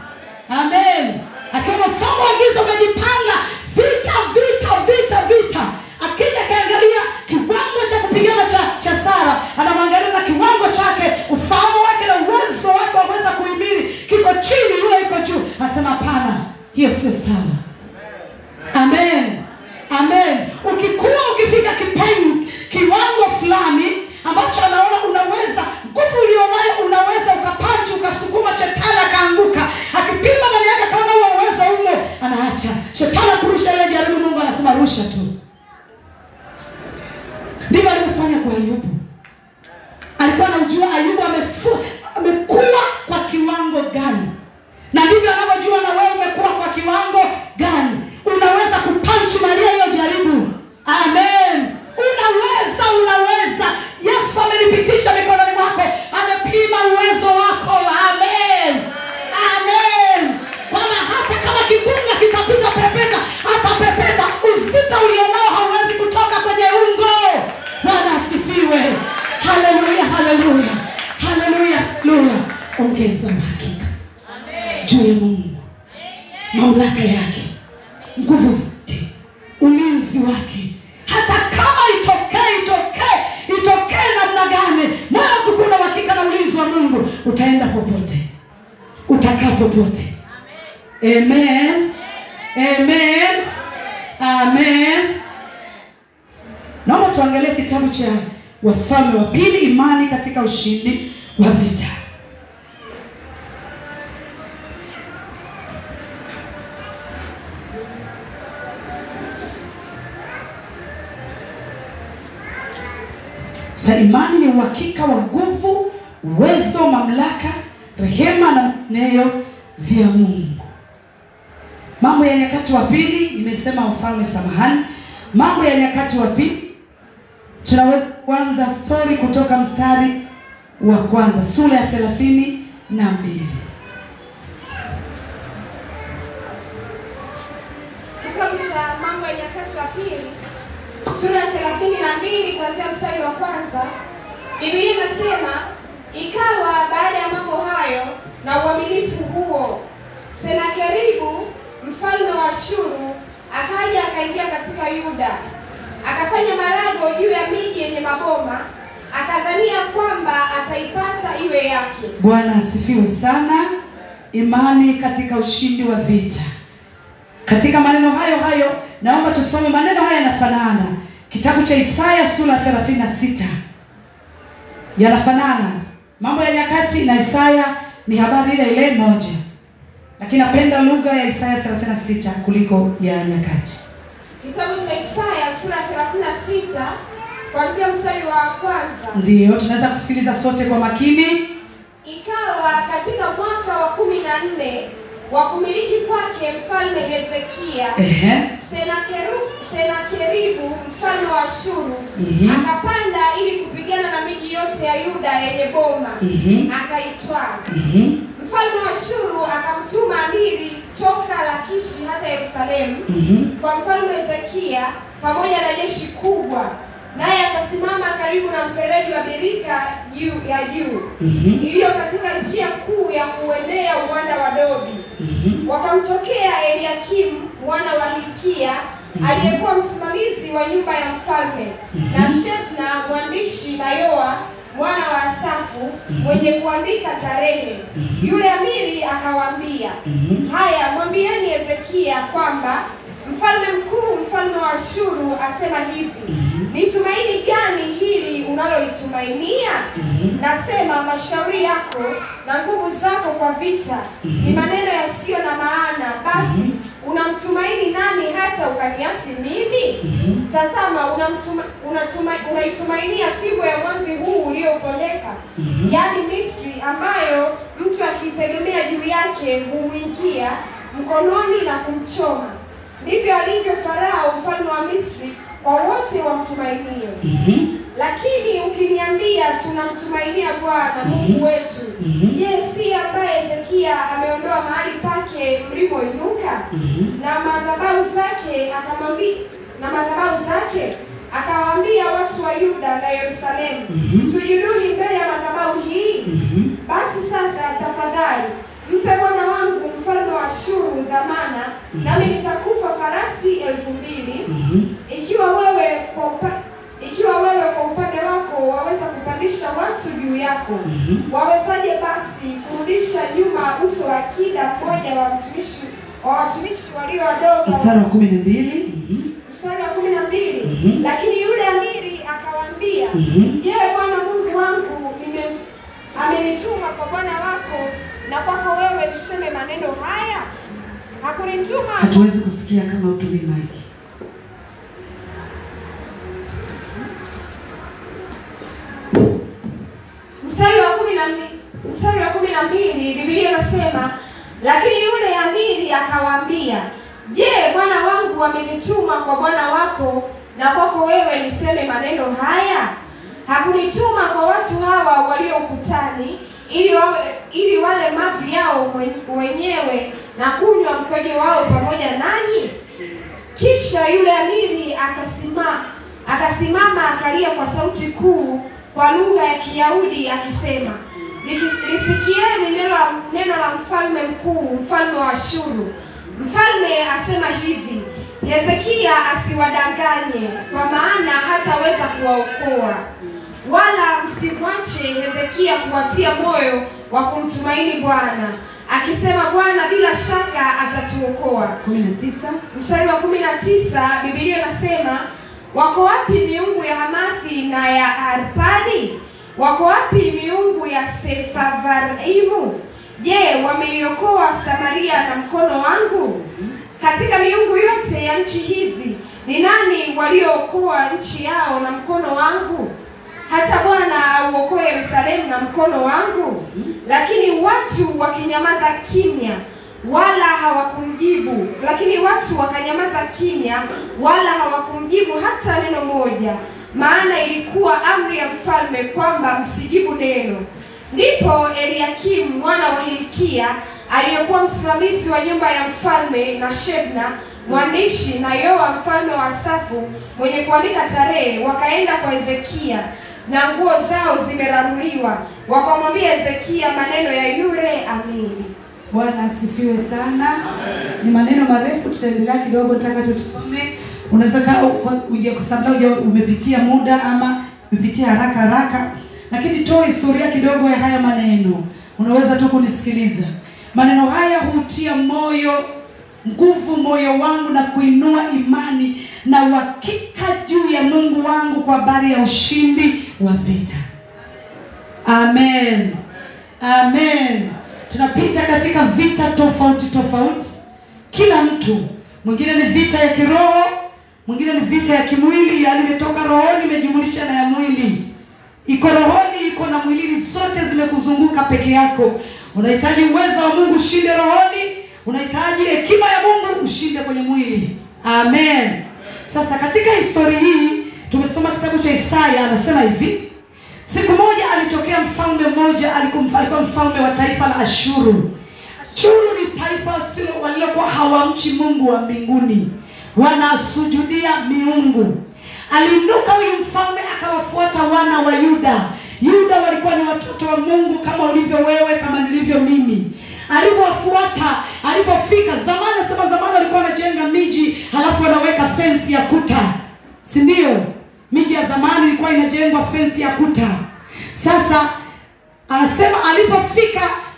A: Amen. Akiona mfano wa giza umejipanga vita. Akija kaangalia kiwango cha kupigana cha Sara, anamwangalia na kiwango chake, ufahamu wake na uwezo wake wa kuweza kuhimili kiko chini, yule yuko juu. Anasema hapana, hiyo sio sawa. Amen. Amen. Ukifika kiwango fulani ambacho anaona unaweza, nguvu ulionayo unaweza ukapanchi ukasukuma shetani akaanguka. Akipima ndani yake kama huo uwezo ule, anaacha. Shetani kurusha ile jaribu, Mungu anasema rusha tu. Ndivyo alivyofanya kwa Ayubu. Alikuwa anamjua Ayubu amekuwa kwa kiwango gani. Na ndivyo anavyojua na wewe umekuwa kwa kiwango gani. Unaweza kupanchi Maria hiyo jaribu. Amen. Unaweza. Yesu amenipitisha mikononi mwako. Amepima uwezo wako. Amen. Amen. Bwana hata kama kimbunga kitapita pepeta, atapepeta. Uzito ulionao hauwezi kutoka kwenye ungo. Bwana asifiwe. Haleluya, haleluya. Haleluya, haleluya. Ongeza uhakika. Amen. Juu ya Mungu. Mamlaka yake, nguvu zake, ulinzi wake. Hata kama itokee namna gani, moyo wako una uhakika na ulinzi wa Mungu, utaenda popote. Utakaa popote. Amen. Amen. Amen. Naomba tuangalie kitabu cha Wafalme wa Pili, imani katika ushindi wa vita. Sa imani ni uhakika wa nguvu, uwezo, mamlaka, rehema na neyo vya Mungu. Mambo ya Nyakati wa Pili, nimesema Wafalme, samahani. Mambo ya Nyakati wa Pili, tunaweza kuanza story kutoka mstari wa kwanza, sura ya 32.
B: Kitabu cha Mambo ya Nyakati wa Pili, sura ya 32 kuanzia mstari wa kwanza. Biblia inasema, ikawa baada ya mambo hayo na uaminifu huo, Senakeribu mfalme wa Ashuru akaja akaingia katika Yuda, akafanya marago juu ya miji yenye maboma, akadhania kwamba ataipata iwe yake.
A: Bwana asifiwe sana. Imani katika ushindi wa vita. Katika maneno hayo naomba tusome maneno haya yanafanana. Kitabu cha Isaya sura 36. Yanafanana. Mambo ya Nyakati na Isaya ni habari ile moja. Lakini napenda lugha ya Isaya 36 kuliko ya Nyakati.
B: Kitabu cha Isaya sura 36 kuanzia mstari wa kwanza.
A: Ndio, tunaweza kusikiliza sote kwa makini.
B: Ikawa katika mwaka wa 14 wa kumiliki kwake mfalme Hezekia, Senakeribu mfalme wa Ashuru akapanda ili kupigana na miji yote ya Yuda yenye boma, akaitwaa. Mfalme wa Ashuru akamtuma amiri toka Lakishi hata Yerusalemu kwa mfalme Hezekia pamoja na jeshi kubwa, naye akasimama karibu na mfereji wa birika juu iliyo katika njia kuu ya kuendea uwanda wa Dobi. Wakamtokea Eliakimu mwana wa Hilkia aliyekuwa msimamizi wa nyumba ya mfalme, na Shebna mwandishi, na Yoa mwana wa Asafu mwenye kuandika tarehe. Yule amiri akawaambia, haya, mwambieni Hezekia kwamba mfalme mkuu, mfalme wa Ashuru asema hivi, Ni tumaini gani hili unalolitumainia? Nasema mashauri yako na nguvu zako kwa vita ni maneno yasiyo na maana. Basi unamtumaini nani hata ukaniasi mimi? Tazama, unaitumainia fimbo ya mwanzi huu uliopondeka, yaani Misri, ambayo mtu akitegemea juu yake humwingia mkononi na kumchoma. Ndivyo alivyo Farao mfalme wa Misri kwa wote wamtumainio. Lakini ukiniambia tunamtumainia Bwana Mungu wetu, je, si ambaye Hezekia ameondoa mahali pake mlimoinuka na madhabahu zake akawaambia watu wa Yuda na Yerusalemu, sujuduni mbele ya madhabahu hii? Basi sasa tafadhali mpe bwana wangu mfalme wa Ashuru dhamana, nami nitakufa farasi 2,000. Ikiwa wewe kwa upande wako waweza kupandisha watu juu yako, wawezaje basi kurudisha nyuma uso wa kila mmoja wa watumishi walio wadogo?
A: Mstari wa 12.
B: Lakini yule amiri akawaambia, je, Bwana Mungu wangu amenituma kwa bwana wako na kwako wewe niseme maneno haya? Hakunituma.
A: Hatuwezi kusikia kama utumii mic.
B: Mstari wa 12 Biblia inasema, lakini yule amiri akawaambia, je, bwana wangu amenituma kwa bwana wako na kwako wewe niseme maneno haya? Hakunituma kwa watu hawa walio ukutani ili wale mavi yao wenyewe na kunywa mkojo wao pamoja nanyi? Kisha yule amiri akasimama akalia kwa sauti kuu kwa lugha ya Kiyahudi akisema, lisikieni neno la mfalme mkuu, mfalme wa Ashuru. Mfalme asema hivi, Hezekia asiwadanganye, kwa maana hataweza kuwaokoa. Wala msimwache Hezekia kuwatia moyo wa kumtumaini Bwana, akisema, Bwana bila shaka atatuokoa.
A: 19.
B: Mstari wa 19 Biblia inasema, wako wapi miungu ya Hamathi na ya Arpadi? Wako wapi miungu ya Sefarvaimu? Je, wameiokoa Samaria na mkono wangu? Katika miungu yote ya nchi hizi ni nani waliookoa nchi yao na mkono wangu? Hata Bwana auokoe Yerusalemu na mkono wangu? Lakini watu wakinyamaza kimya wala hawakumjibu, wala hawakumjibu hata neno moja, maana ilikuwa amri ya mfalme kwamba msijibu neno. Ndipo Eliakimu mwana wa Hilkia aliyekuwa msimamizi wa nyumba ya mfalme, na Shebna mwandishi, na Yoa mfalme wa Asafu mwenye kuandika tarehe, wakaenda kwa Hezekia na nguo zao zimeraruliwa, wakamwambia Hezekia maneno ya yule amiri.
A: Bwana asifiwe sana. Amen. Ni maneno marefu, tutaendelea kidogo, nataka tusome. Unaweza uje kwa sababu umepitia muda ama umepitia haraka, lakini toa historia kidogo ya haya maneno. Unaweza tu kunisikiliza. Maneno haya hutia nguvu moyo wangu na kuinua imani na uhakika juu ya Mungu wangu kwa habari ya ushindi wa vita. Amen. Amen. Tunapita katika vita tofauti. Kila mtu, mwingine ni vita ya kiroho, mwingine ni vita ya kimwili, yani imetoka rohoni imejumulisha na ya mwili. Iko rohoni, iko na mwilini, zote zimekuzunguka peke yako. Unahitaji uwezo wa Mungu ushinde rohoni, unahitaji hekima ya Mungu ushinde kwenye mwili. Amen. Sasa katika historia hii tumesoma kitabu cha Isaya, anasema hivi, siku moja alitokea mfalme mmoja, alikuwa mfalme wa taifa la Ashuru. Ashuru ni taifa walilokuwa hawamchi Mungu wa mbinguni, wanasujudia miungu. Aliinuka huyu mfalme akawafuata wana wa Yuda. Yuda walikuwa ni watoto wa Mungu kama ulivyo wewe, kama nilivyo mimi. Alipowafuata, alipofika zamani walikuwa wanajenga miji halafu wanaweka fence ya kuta. Si ndio? Miji ya zamani ilikuwa inajengwa fence ya kuta. Sasa anasema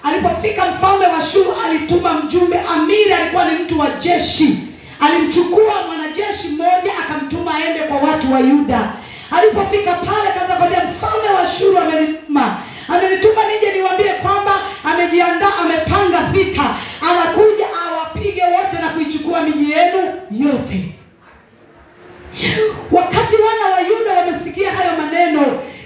A: alipofika mfalme wa Ashuru alituma mjumbe. Amiri alikuwa ni mtu wa jeshi. Alimchukua mwanajeshi mmoja akamtuma aende kwa watu wa Yuda. Alipofika pale kaza kwambia mfalme wa Ashuru amenituma nije niwaambie kwamba amejiandaa, amepanga vita, anakuja awapige wote na kuichukua miji yenu yote. Wakati wana wa Yuda wamesikia hayo maneno,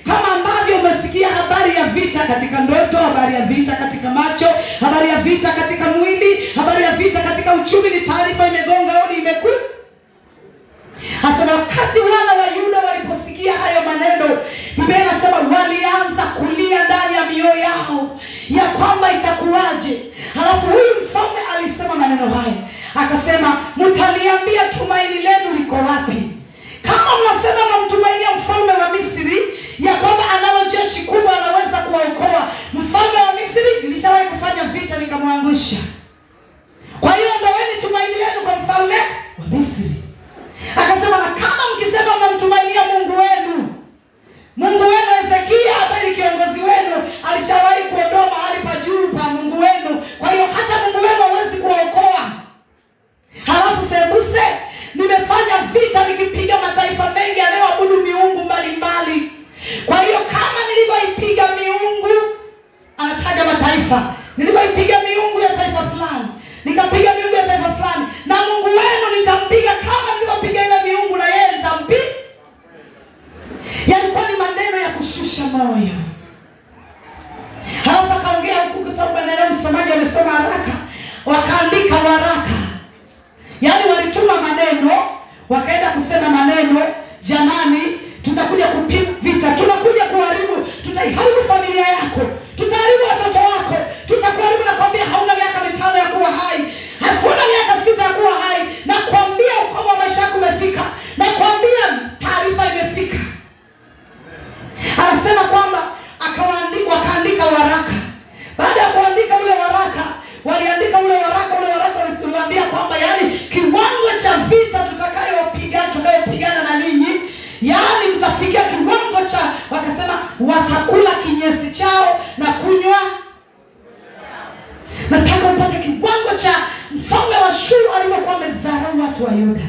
A: kama ambavyo umesikia habari ya vita katika ndoto, habari ya vita katika macho, habari ya vita katika mwili, habari ya vita katika uchumi, ni taarifa imegonga hodi Hasa wakati wana wa Yuda waliposikia hayo maneno, Biblia inasema walianza kulia ndani ya mioyo yao ya kwamba itakuwaje. Halafu huyu mfalme alisema maneno haya, akasema, mtaniambia tumaini lenu liko wapi? Kama mnasema mnamtumainia mfalme wa Misri ya kwamba analo jeshi kubwa anaweza kuwaokoa. Mfalme wa Misri nilishawahi kufanya vita nikamwangusha. Kwa hiyo ndoeni tumaini lenu kwa mfalme wa Misri. Akasema, na kama mkisema mnamtumainia Mungu wenu Hezekia ambaye ni kiongozi wenu alishawahi kuondoa mahali pa juu pa Mungu wenu, kwa hiyo hata Mungu wenu hawezi kuwaokoa. Halafu sembuse nimefanya vita nikipiga mataifa mengi yanayoabudu miungu mbalimbali. Kwa hiyo kama nilivyoipiga miungu, anataja mataifa, nilivyoipiga miungu ya taifa fulani, nikapiga miungu ya taifa fulani, na Mungu wenu nitampiga kama nilivyopiga ile miungu, na yeye nitampiga. Yalikuwa ni maneno ya kushusha moyo. Halafu akaongea huku kwa sababu maneno msomaji amesoma haraka, wakaandika waraka. Yaani walituma maneno, wakaenda kusema maneno, jamani tunakuja kupiga vita, tunakuja kuharibu, tutaiharibu familia yako, tutaharibu watoto wako, tutakuharibu, na kwambia hauna miaka 5 ya kuwa hai, hakuna miaka 6 ya kuwa hai, na kwambia ukomo wa maisha yako umefika, na kwambia taarifa imefika. Anasema kwamba wakaandika waraka. Baada ya kuandika ule waraka, waliandika ule waraka waliwaambia kwamba yani kiwango cha vita tutakayopigana na ninyi, yani mtafikia kiwango cha, wakasema watakula kinyesi chao na kunywa. Nataka upate kiwango cha mfalme wa Ashuru alipokuwa amedharau watu wa Yuda.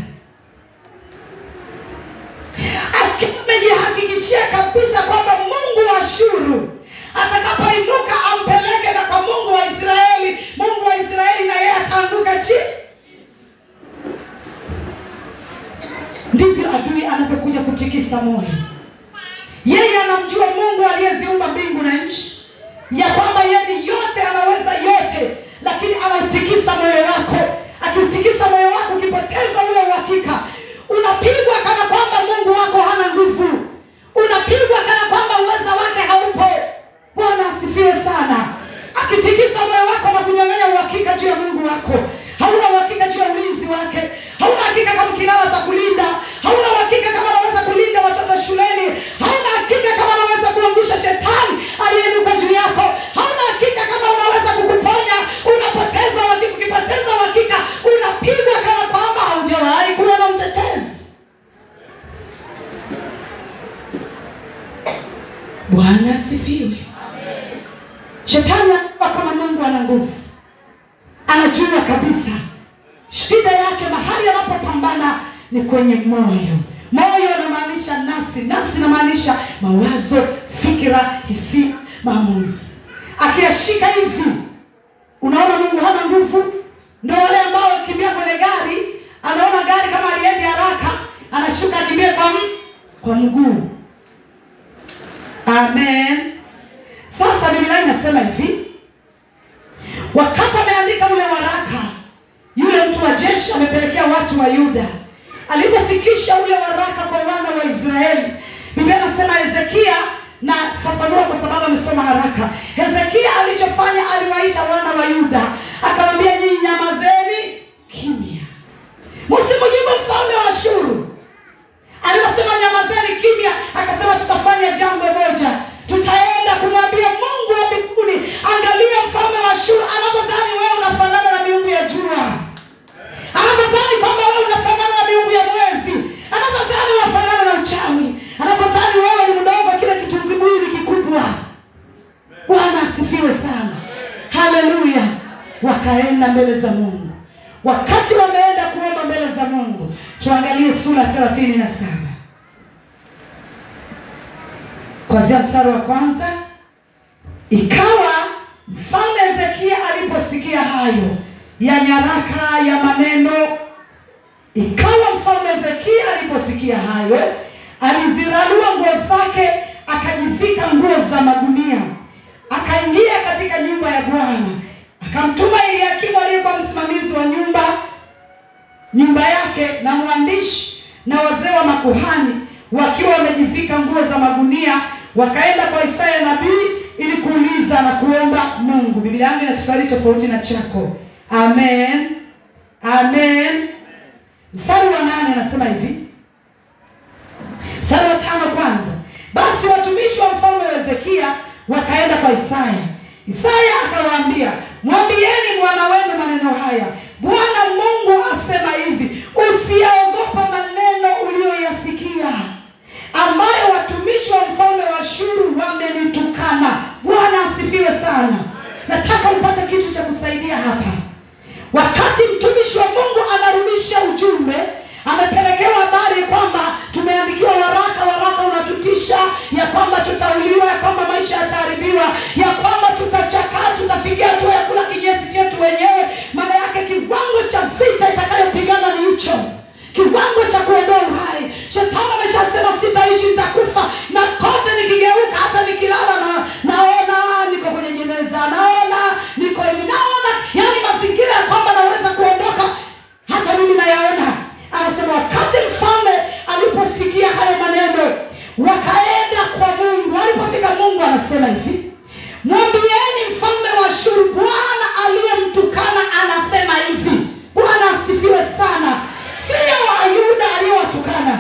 A: Akimejihakikishia kabisa kwamba Mungu wa Ashuru atakapoinuka ampeleke na kwa Mungu wa Israeli, Mungu wa Israeli na yeye ataanguka chini. Ndivyo adui anapokuja kutikisa moyo. Yeye anamjua Mungu aliyeziumba mbingu na nchi, ya kwamba yeye yote anaweza yote, lakini anautikisa moyo wako. Akiutikisa moyo wako, ukipoteza ule uhakika, unapigwa kana kwamba Mungu wako hana nguvu, unapigwa kana kwamba uwezo wake haupo. Bwana asifiwe sana. Akitikisa moyo wako na kunyang'anya uhakika juu ya Mungu wako, hauna uhakika juu ya ulinzi wake, hauna hakika kama kilala atakulinda, hauna uhakika kama anaweza kulinda watoto shuleni, hauna hakika kama anaweza kuangusha shetani aliyeinuka juu yako, hauna hakika kama unaweza kukuponya. Unapoteza uhakika, ukipoteza uhakika unapigwa kana kwamba haujawahi kuwa na mtetezi. Bwana asifiwe. Shetani anajua kama Mungu ana nguvu. Anajua kabisa shida yake mahali anapopambana ni kwenye moyo. Moyo unamaanisha nafsi, nafsi inamaanisha mawazo, fikira, hisia, maamuzi. Akiyashika hivi, unaona Mungu hana nguvu. Ndio wale ambao kimbia kwenye gari, anaona gari kama aliendi haraka, anashuka kimbia kwa mguu. Amen. Sasa Biblia inasema hivi, wakati ameandika ule waraka, yule mtu wa jeshi amepelekea watu wa Yuda. Alipofikisha ule waraka kwa wana wa Israeli, Biblia inasema Hezekia, na fafanua kwa sababu amesoma haraka. Hezekia alichofanya, aliwaita wana wa Yuda, akamwambia nyinyi nyamazeni kimya, msimjibu mfalme wa Ashuru. Aliposema nyamazeni kimya, akasema tutafanya jambo moja, tutaenda kumwambia Mungu wa mbinguni, angalia mfalme wa Ashuru anapodhani wewe unafanana na miungu ya jua, anapodhani kwamba wewe unafanana na miungu ya mwezi, anapodhani unafanana na uchawi, anapodhani wewe ni mdogo, kile kitu kibuyu ni kikubwa. Bwana asifiwe sana. Haleluya. Wakaenda mbele za Mungu. Wakati wameenda kuomba mbele za Mungu, tuangalie sura 37. kuanzia mstari wa kwanza. Ikawa mfalme Hezekia aliposikia hayo ya nyaraka ya maneno, ikawa mfalme Hezekia aliposikia hayo, alizirarua nguo zake, akajivika nguo za magunia, akaingia katika nyumba ya Bwana. Akamtuma Eliakimu aliyekuwa msimamizi wa nyumba yake, na mwandishi na wazee wa makuhani, wakiwa wamejivika nguo za magunia, wakaenda kwa Isaya nabii ili kuuliza na kuomba Mungu. Biblia yangu ina Kiswahili tofauti na chako. Amen. Amen. Mstari wa 8 anasema hivi. Mstari wa 5 kwanza. Basi watumishi wa mfalme Hezekia wakaenda kwa Isaya. Isaya akawaambia, mwambieni bwana wenu maneno haya. Bwana Mungu asema hivi, usiyaogopa maneno uliyoyasikia, ambayo watumishi wa mfalme wa Ashuru wamenitukana. Bwana asifiwe sana. Nataka upate kitu cha kusaidia hapa. Wakati mtumishi wa Mungu anarudisha ujumbe, amepelekewa habari kwamba tumeandikiwa waraka unatutisha, ya kwamba tutauliwa, ya kwamba maisha yataharibiwa, ya kwamba tutachakaa, tutafikia hatua ya kula kinyesi chetu wenyewe. Maana yake kiwango cha vita itakayopigana ni hicho, kiwango cha kuondoa uhai. Shetani ameshasema sitaishi, nitakufa, na kote nikigeuka, hata nikilala naona niko kwenye jeneza, naona niko hivi, naona yani mazingira ya kwamba naweza kuondoka, hata mimi nayaona. Anasema wakati mfalme aliposikia hayo maneno, wakaenda kwa Mungu. Alipofika Mungu anasema hivi, mwambieni mfalme wa Ashuru, Bwana aliyemtukana anasema hivi. Bwana asifiwe sana. Sio Yuda aliyowatukana,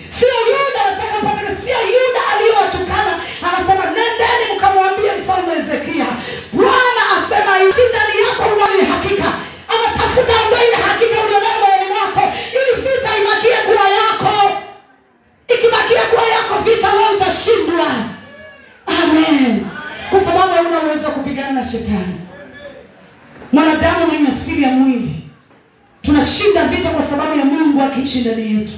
A: sio Yuda, nataka mpate, sio Yuda aliyowatukana. Anasema nendeni mkamwambie mfalme Hezekia, Bwana asema hivi, ndani yako una hakika. Anatafuta ndio ile hakika ulionayo moyoni mwako, ili vita ibakie kuwa yako. Ikibakia kuwa yako, vita wewe utashindwa. Amen. Kwa sababu hauna uwezo kupigana na shetani. Mwanadamu mwenye asili ya mwili, tunashinda vita kwa sababu ya Mungu akiishi ndani yetu.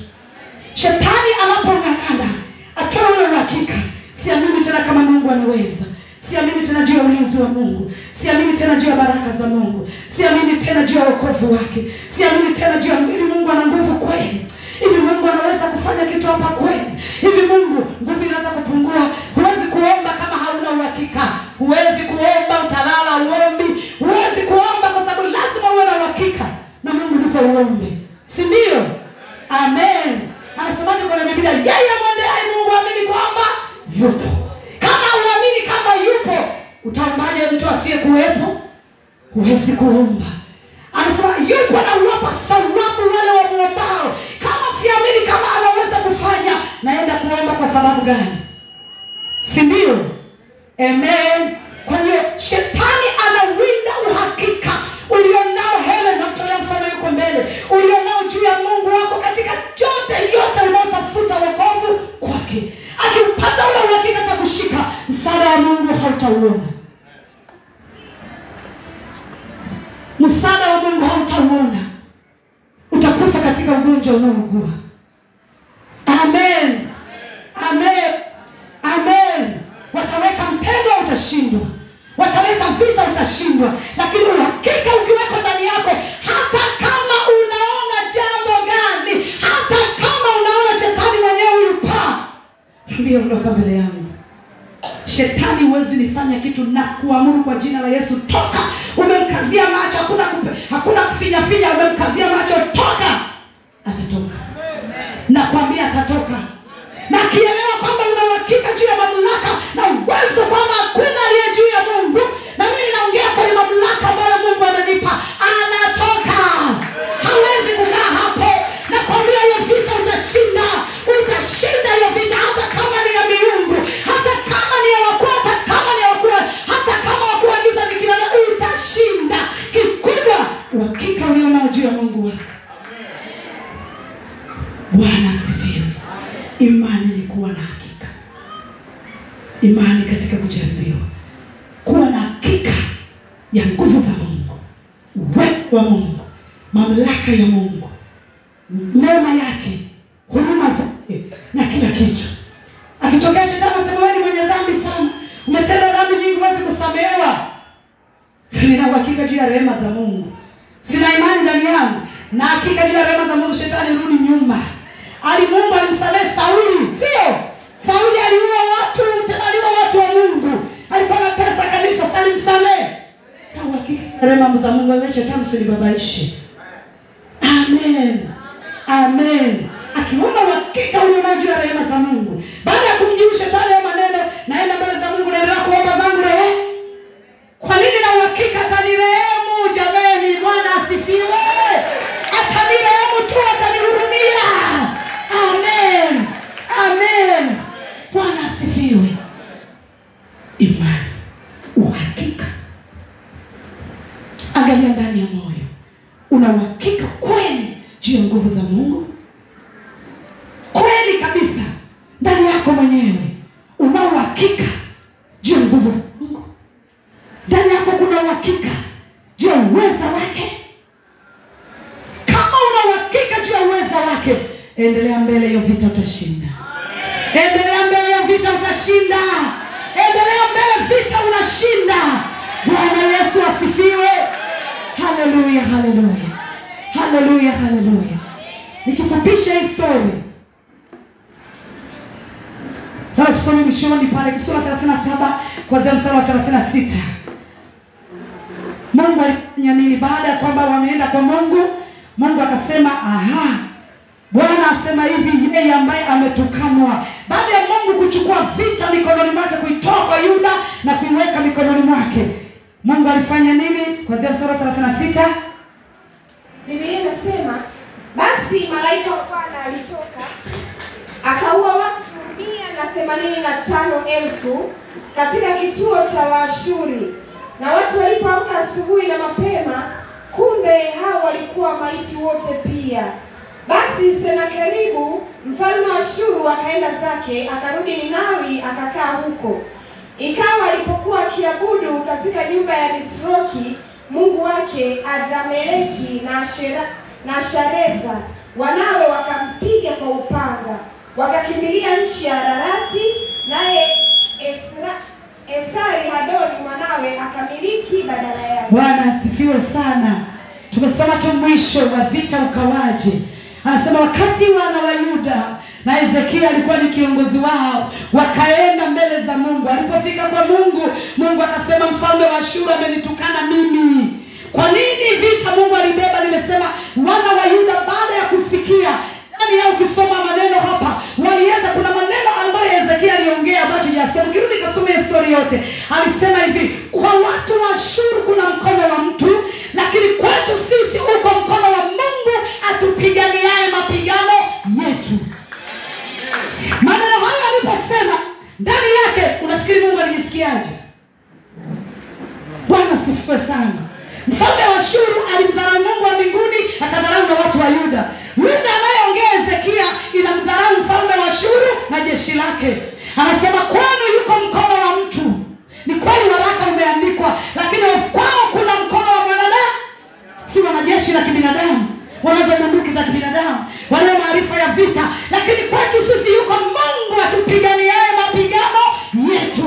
A: Shetani anapong'ang'ana atoe ule uhakika, siamini tena kama Mungu anaweza, siamini tena juu ya ulinzi wa Mungu, siamini tena juu ya baraka za Mungu, siamini tena juu ya wokovu wake, siamini tena juu ya Mungu ana nguvu kweli. Hivi Mungu anaweza kufanya kitu hapa kweli? Hivi Mungu nguvu inaweza kupungua? Huwezi kuomba kama hauna uhakika. Huwezi kuomba utalala uombi. Huwezi kuomba kwa sababu lazima uwe na uhakika na Mungu ndipo uombe. Si ndio? Amen. Anasemaje kwa Biblia? Yeye amwendeaye Mungu amini kwamba yupo. Kama uamini kama yupo, utaombaje mtu asiye kuwepo? Huwezi kuomba. Anasema yupo na uwapa thawabu wale wamuombao. Kama siamini kama anaweza kufanya, naenda kuomba kwa sababu gani? Si ndio? Amen. Kwa hiyo shetani anawinda uhakika ulionao. Hele, na mtolea mfano yuko mbele, ulionao juu ya Mungu wako katika yote unaotafuta wokovu kwake. Akiupata ule uhakika atakushika, msaada wa Mungu hautauona. Msaada wa Mungu hautauona. Utakufa katika ugonjwa unaougua. Amen. Amen. Amen. Wataweka mtego, utashindwa. Wataleta vita, utashindwa. Lakini uhakika ukiweko ndani yako, hata kama unaona jambo gani, hata kama unaona shetani mwenyewe yupa, mbio ondoka mbele yangu. Shetani huwezi nifanya kitu, na kuamuru kwa jina la Yesu, toka. Umemkazia macho, hakuna kufinya, umemkazia macho, toka. Atatoka. Nakwambia atatoka. Na kielewa kwamba una uhakika juu ya mamlaka na uwezo kwamba hakuna aliye juu ya Mungu, na mimi naongea kwa mamlaka ambayo Mungu amenipa, anatoka. Hawezi kukaa hapo. Nakwambia hiyo vita utashinda. Utashinda hiyo vita, hata kama ni ya miungu, hata kama ni ya wakuu, hata kama ni ya wakuu, hata kama wakuu giza ni kina, utashinda. Kikubwa uhakika ulionao juu ya Mungu wako. Bwana asifiwe. Imani ni kuwa na hakika. Imani katika kujaribiwa, kuwa na hakika ya nguvu za Mungu, uwezo wa Mungu, mamlaka ya Mungu, neema yake, huruma zake na kila kitu. Akitokea shetani Nina uhakika juu ya rehema za Mungu. Sina imani ndani yangu, na hakika juu ya rehema za Mungu shetani rudi nyuma. Mungu alimsamehe Sauli, sio? Sauli aliua watu, tena aliua watu wa Mungu. Alikuwa anatesa kanisa, sasa alimsamehe. Na uhakika rehema za Mungu wewe shetani usinibabaishi. Amen. Amen. Akiona uhakika ulionao juu ya rehema za Mungu, baada ya kumjibu shetani hayo maneno, naenda mbele za Mungu, naendelea kuomba zangu rehema. Kwa nini na uhakika atanirehemu? Jamani, Bwana asifiwe. Atanirehemu tu, atanihurumia. Amen. Amen. Bwana asifiwe. Imani, uhakika. Angalia ndani ya moyo. Una uhakika kweli juu ya nguvu za Mungu? Kweli kabisa ndani yako mwenyewe una uhakika juu ya nguvu za Mungu? Ndani yako kuna uhakika juu ya uweza wake? Kama una uhakika juu ya uweza wake, endelea mbele, hiyo vita utashinda. Endelea mbele, hiyo vita utashinda. Endelea mbele, vita unashinda. Bwana Yesu asifiwe. Haleluya, haleluya. Haleluya, haleluya. Nikifupisha hii story, na tusome mwishoni pale sura 37 kuanzia mstari wa 36. Mungu alifanya nini baada ya kwamba wameenda kwa Mungu? Mungu akasema, Bwana asema hivi, yeye ambaye ametukanwa. Baada ya Mungu kuchukua vita mikononi mwake, kuitoa kwa Yuda na kuiweka mikononi mwake, Mungu alifanya nini? Kuanzia mstari wa 36.
B: Biblia inasema, basi malaika wa Bwana alitoka akaua watu 185,000 katika kituo cha Waashuri. Na watu walipoamka asubuhi na mapema, kumbe hao walikuwa maiti wote pia. Basi Senakeribu mfalme wa Ashuru akaenda zake, akarudi Ninawi, akakaa huko. Ikawa alipokuwa akiabudu katika nyumba ya Nisroki mungu wake, Adrameleki na Shareza wanawe wakampiga kwa upanga, wakakimbilia nchi ya Ararati, naye Esari Hadoni mwanawe akamiliki badala yake.
A: Bwana asifiwe sana. Tumesoma tu mwisho wa vita ukawaje. Anasema wakati wana wa Yuda na Hezekia alikuwa ni kiongozi wao, wakaenda mbele za Mungu. Alipofika kwa Mungu, Mungu akasema, mfalme wa Ashuru amenitukana mimi. Kwa nini vita Mungu alibeba? Nimesema wana wa Yuda baada ya kusikia, yani au ukisoma maneno hapa, walianza, kuna maneno ambayo Hezekia aliongea ambayo tujasoma. Kirudi kasome story yote. Alisema hivi, kwa watu wa Ashuru kuna mkono wa mtu, lakini kwetu sisi uko mkono wa Mungu atupiganiaye mapigano yetu. Maneno hayo aliposema, ndani yake unafikiri Mungu alijisikiaje? Bwana asifiwe sana. Mfalme wa Ashuru alimdharau Mungu wa mbinguni, akadharau na watu wa Yuda. Lugha anayoongea Hezekia inamdharau mfalme wa Ashuru na jeshi lake. Anasema kwenu yuko mkono wa mtu. Ni kweli waraka umeandikwa, lakini kwao kuna mkono wa mwanadamu. Si wanajeshi la kibinadamu, wanazo bunduki za kibinadamu, wana maarifa ya vita, lakini kwetu sisi yuko Mungu atupiganiaye mapigano yetu.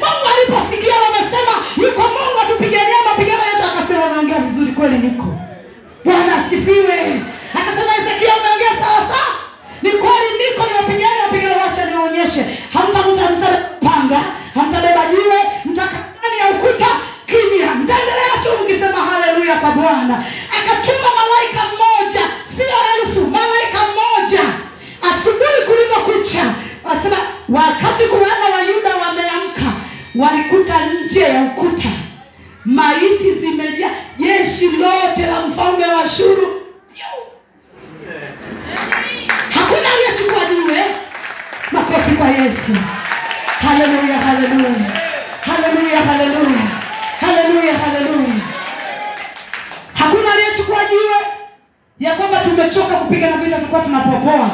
A: Mungu aliposikia wamesema yuko Mungu atupiganiaye mapigano yetu, akasema unaongea vizuri kweli, niko. Bwana asifiwe. Akasema Hezekia, umeongea sawa sawa. Ni kweli niko, ninapigana mapigano, wacha niwaonyeshe. Hamtabeba panga, hamtabeba jiwe, mtakani ya ukuta, kimya. Mtaendelea tu mkisema haleluya kwa Bwana. Akatuma malaika mmoja, sio elfu, malaika mmoja. Asubuhi kuliko kucha, anasema wakati wana wa Yuda wameamka, walikuta nje ya ukuta maiti zimejaa, jeshi lote la mfalme wa Ashuru. Hakuna aliyechukua jiwe. Makofi kwa Yesu. Haleluya, haleluya. Haleluya, haleluya. Haleluya, haleluya. Hakuna aliyechukua jiwe ya kwamba tumechoka kupigana vita, tulikuwa tunapopoa.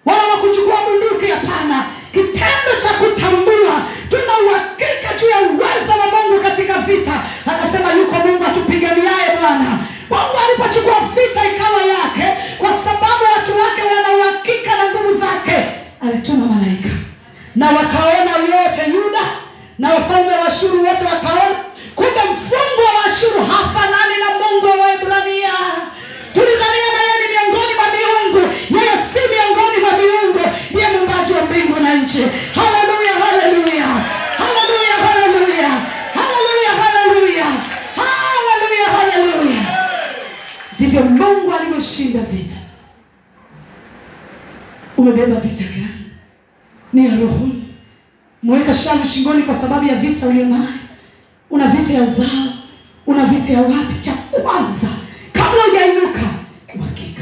A: Wala wakuchukua bunduki, hapana. Kitendo cha kutambua tuna uhakika juu ya uwezo wa Mungu katika vita. Akasema yuko Mungu atupiganiaye Bwana. Mungu alipochukua vita ikawa yake, kwa sababu watu wake wana uhakika na nguvu zake. Alituma malaika na wakaona yote Yuda na wafalme wa Ashuru wote wakaona. Kumbe mfumo Ndivyo Mungu alivyoshinda vita. Umebeba vita gani? Ni ya rohoni. Mweka shavu shingoni kwa sababu ya vita ulionayo. Una vita ya uzao, una vita ya wapi? Cha kwanza, kabla hujainuka, uhakika.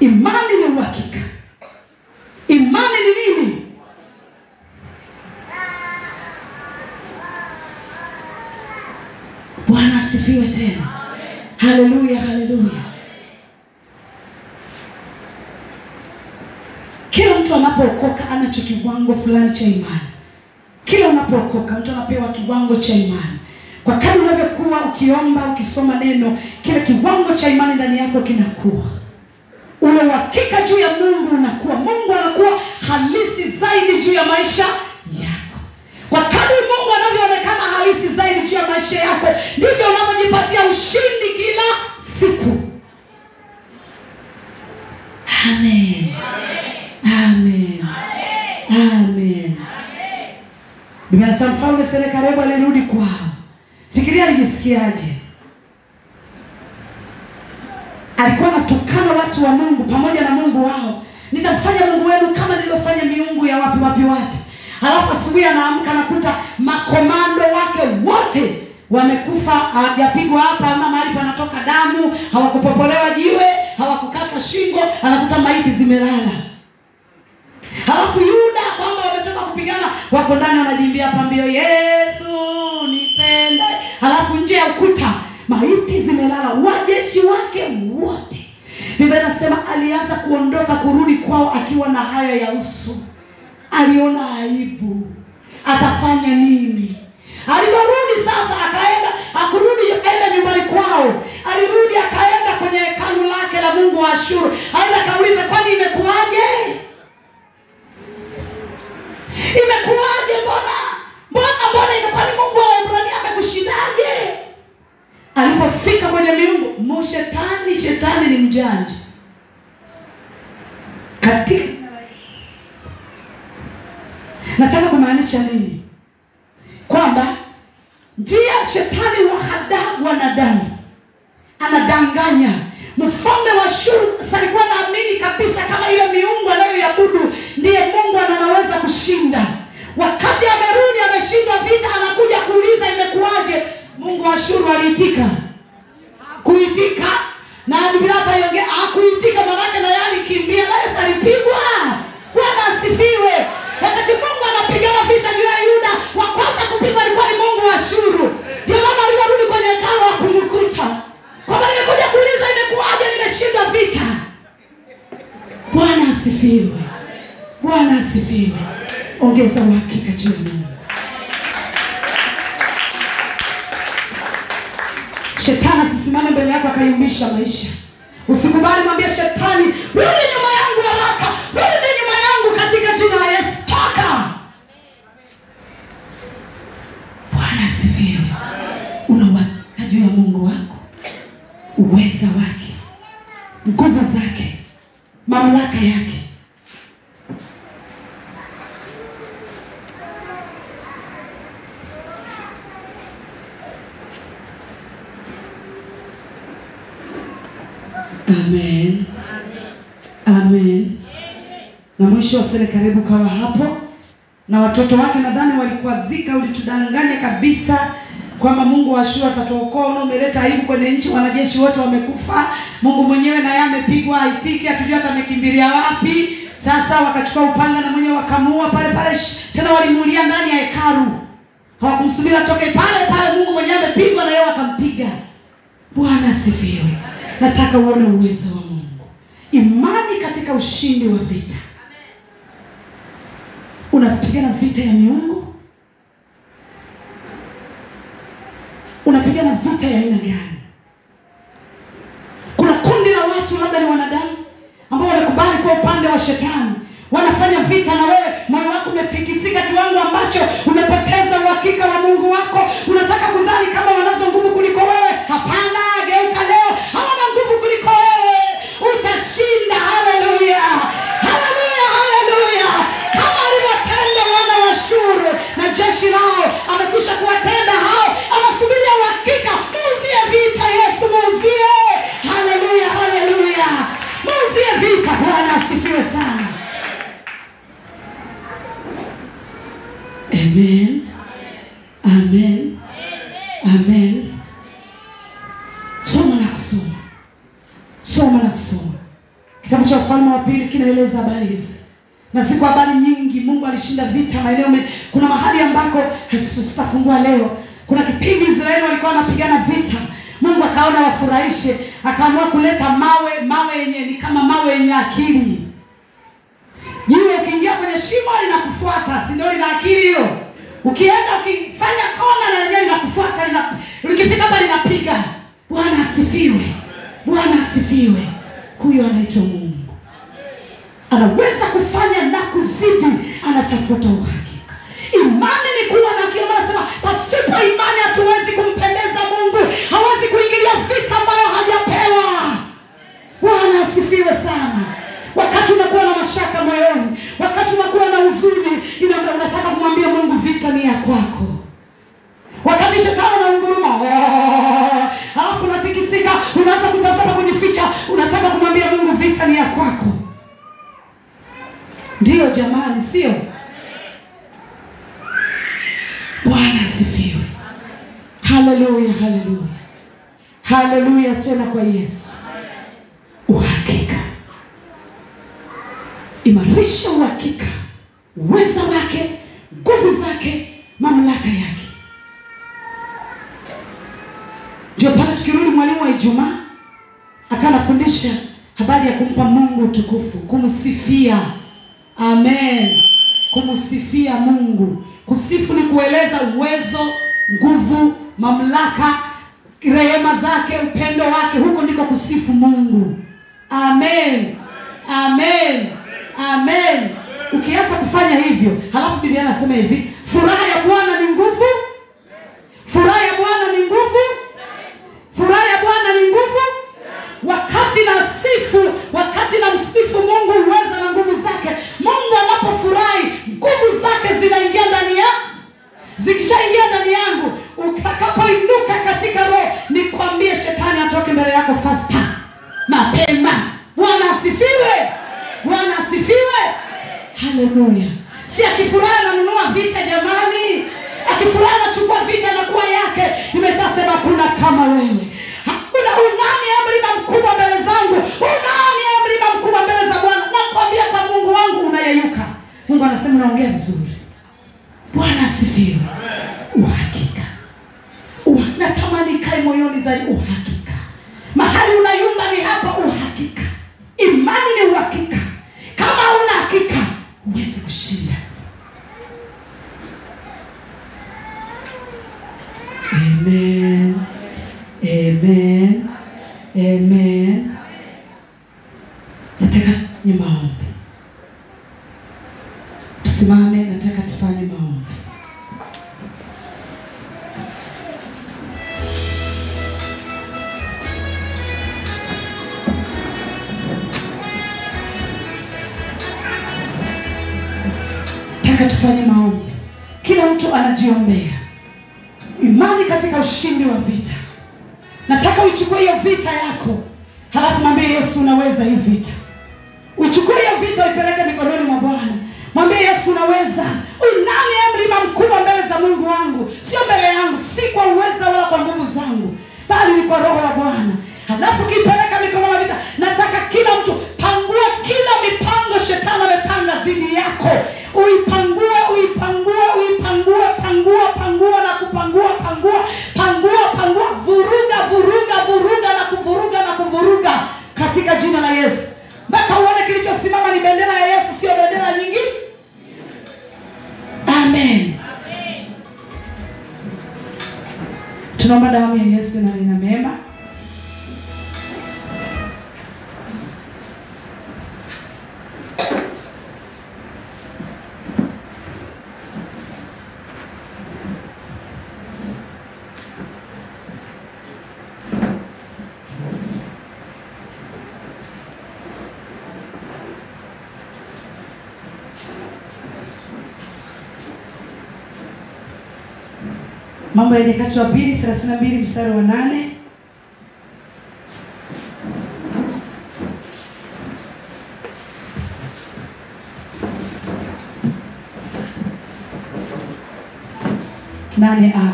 A: Imani ni uhakika. Imani ni nini? Bwana asifiwe tena. Haleluya, haleluya. Kila mtu anapookoka anacho kiwango fulani cha imani. Kila unapookoka mtu anapewa kiwango cha imani. Kwa kadri unavyokuwa ukiomba, ukisoma neno, kile kiwango cha imani ndani yako kinakuwa. Ule uhakika juu ya Mungu unakuwa. Mungu anakuwa halisi zaidi juu ya maisha yako. Kwa kadri Mungu anavyoonekana halisi zaidi juu ya maisha yako, ndivyo unavyojipatia ushindi kila siku. Amen. Amen. Amen. Biblia inasema Mfalme Senakeribu alirudi kwao. Fikiria alijisikiaje? Alikuwa anatukana watu wa Mungu pamoja na Mungu wao. Nitamfanya Mungu wenu kama nilivyofanya miungu ya wapi. Halafu asubuhi anaamka nakuta makomando wake wote wamekufa, hawajapigwa hapa ama mahali panatoka damu, hawakupopolewa jiwe, hawakukatwa shingo, anakuta maiti zimelala. Halafu Yuda kwamba wametoka kupigana, wako ndani wanajimbia pambio, Yesu nipende. Halafu nje ya ukuta maiti zimelala, wajeshi wake wote. Biblia inasema alianza kuondoka kurudi kwao akiwa na haya ya uso. Aliona aibu. Atafanya nini? Aliporudi sasa akaenda nyumbani kwao. Alirudi akaenda kwenye hekalu lake la Mungu wa Ashuru. Aenda kauliza, kwani imekuwaje? Imekuwaje mbona imekuwa ni Mungu wa Waebrania amekushindaje? Alipofika kwenye miungu, shetani ni mjanja. Nataka kumaanisha nini? Kwamba njia shetani wa wanadamu, anadanganya. Mfalme wa Ashuru alikuwa anaamini kabisa kama ile miungu anayoiabudu ndiye Mungu anaweza kushinda. Wakati amerudi ameshindwa vita, anakuja kuuliza imekuwaje? Mungu wa Ashuru aliitika. Kuitika na Biblia iongea hakuitika, maana na yeye alikimbia na Yesu alipigwa. Bwana asifiwe. Wakati Mungu anapigana vita juu ya Yuda, wa kwanza kupigwa alikuwa ni Mungu wa Ashuru. Ndio maana aliporudi kwenye hekalu akumkuta. Kwa maana nimekuja kuuliza imekuwaje, nimeshindwa vita. Bwana asifiwe. Bwana asifiwe. Ongeza uhakika juu ya Mungu. Shetani asisimame mbele yako akayumbisha maisha. Usikubali, mwambie shetani, rudi nyuma yangu haraka. Rudi nyuma yangu katika jina la Yesu. Toka. Bwana asifiwe. Una uhakika juu ya Mungu wako, uweza wake, nguvu zake, mamlaka yake. Amen. Amen. Na mwisho wa Senakeribu kawa hapo na watoto wake, nadhani walikwazika, ulitudanganya kabisa kwamba Mungu wa Ashuru atatuokoa, na umeleta aibu kwenye nchi, wanajeshi wote wamekufa, Mungu mwenyewe na yeye amepigwa, haitiki, hatujui hata amekimbilia wapi. Sasa wakachukua upanga na mwenyewe wakamuua pale pale, tena walimuulia ndani ya hekalu. Hawakumsubiri atoke pale, Mungu mwenyewe amepigwa na yeye akampiga. Bwana asifiwe. Nataka uone uwezo wa Mungu. Imani katika ushindi wa vita. Unapigana vita ya miungu? Unapigana vita ya aina gani? Kuna kundi la watu, labda ni wanadamu, ambao wamekubali kwa upande wa shetani. Wanafanya vita na wewe, moyo wako umetikisika kiwango ambacho umepoteza uhakika wa Mungu wako. Unataka kudhani kama wanazo nguvu kuliko wewe. Hapana, geuka leo. Hawana nguvu kuliko wewe. Utashinda. Haleluya. Haleluya, haleluya. Kama alivyotenda wana wa Ashuru na jeshi lao, amekwisha kuwatenda hao. Anasubiria uhakika. Muuzie vita Yesu, muuzie. Amen. Amen. Soma na kusoma. Soma na kusoma. Kitabu cha Wafalme wa Pili kinaeleza habari hizi. Na siku habari nyingi. Mungu alishinda vita maeneo kuna mahali ambako sitafungua leo. Kuna kipindi Israeli walikuwa wanapigana vita. Mungu akaona wafurahishe, akaamua kuleta mawe yenye ni kama mawe yenye akili. Jiwe ukiingia kwenye shimo linakufuata, si ndio lina akili hilo? Ukienda ukifanya kona na lenyewe linakufuata, ukifika hapa linapiga. Bwana asifiwe. Bwana asifiwe. Huyo anaitwa Mungu. Anaweza kufanya na kuzidi, anatafuta uhakika. Imani ni kuwa na kile anasema, pasipo imani hatuwezi kumpendeza Mungu. Hawezi kuingilia vita ambayo hajapewa. Bwana asifiwe sana. Wakati unakuwa na mashaka moyoni, wakati unakuwa na huzuni, unataka kumwambia Mungu vita ni ya kwako. Wakati shetani anaunguruma, alafu unatikisika, unaanza kutafuta kujificha, unataka kumwambia Mungu vita ni ya kwako. Ndiyo jamani, sio? Bwana asifiwe. Haleluya, haleluya. Haleluya tena kwa Yesu. Uhakika. Imarisha uhakika, uweza wake, nguvu zake, mamlaka yake. Ndio pale tukirudi mwalimu wa Ijumaa akanafundisha habari ya kumpa Mungu utukufu, kumsifia. Amen. Kumsifia Mungu. Kusifu ni kueleza uwezo, nguvu, mamlaka, rehema zake, upendo wake. Huko ndiko kusifu Mungu. Amen. Amen. Amen. Ukianza kufanya hivyo, halafu Biblia inasema hivi, furaha ya Bwana ni nguvu. Furaha ya Bwana ni nguvu. Furaha ya Bwana ni nguvu. Wakati na msifu Mungu uweza na nguvu zake, Mungu anapofurahi, nguvu zake zinaingia ndani ya. Zikishaingia ndani yangu, utakapoinuka katika roho, nikwambie shetani atoke mbele yako faster, mapema. Bwana asifiwe. Bwana asifiwe. Haleluya. Si akifurahi ananunua vita jamani. Akifurahi anachukua vita na kuwa yake. Nimeshasema kuna kama wewe. Hakuna unani mlima mkubwa mbele zangu. Unani mlima mkubwa mbele za Bwana. Nakwambia kwa Mungu wangu unayeyuka. Mungu anasema unaongea vizuri. Bwana asifiwe. Uhakika. Natamani kae moyoni zaidi uhakika. Mahali unayumba ni hapa uhakika. Imani ni uhakika. Kama una hakika, huwezi kushinda. Amen. Amen. Amen. Nataka ni maombi. Tusimame, nataka tufanye maombi. Nataka tufanye maombi. Kila mtu anajiombea imani katika ushindi wa vita. Nataka uchukue hiyo vita yako, halafu mwambie Yesu unaweza hii vita. Uchukue hiyo vita uipeleke mikononi mwa Bwana. Mwambie Yesu unaweza. Unani mlima mkubwa mbele za Mungu wangu. Sio mbele yangu, si kwa uweza wala kwa nguvu zangu, bali ni kwa roho la Bwana. Halafu kipeleka mikononi mwa vita. Nataka kila mtu pangua kila mipango shetani amepanga dhidi yako. Uipangue na kupangua, vuruga na kuvuruga katika jina la Yesu. Mpaka uone kilichosimama ni bendera ya Yesu, sio bendera nyingi. Amen. Tunaomba damu ya Yesu na ina mema. Mambo ya Nyakati wa Pili 32 mstari wa 8. 8a.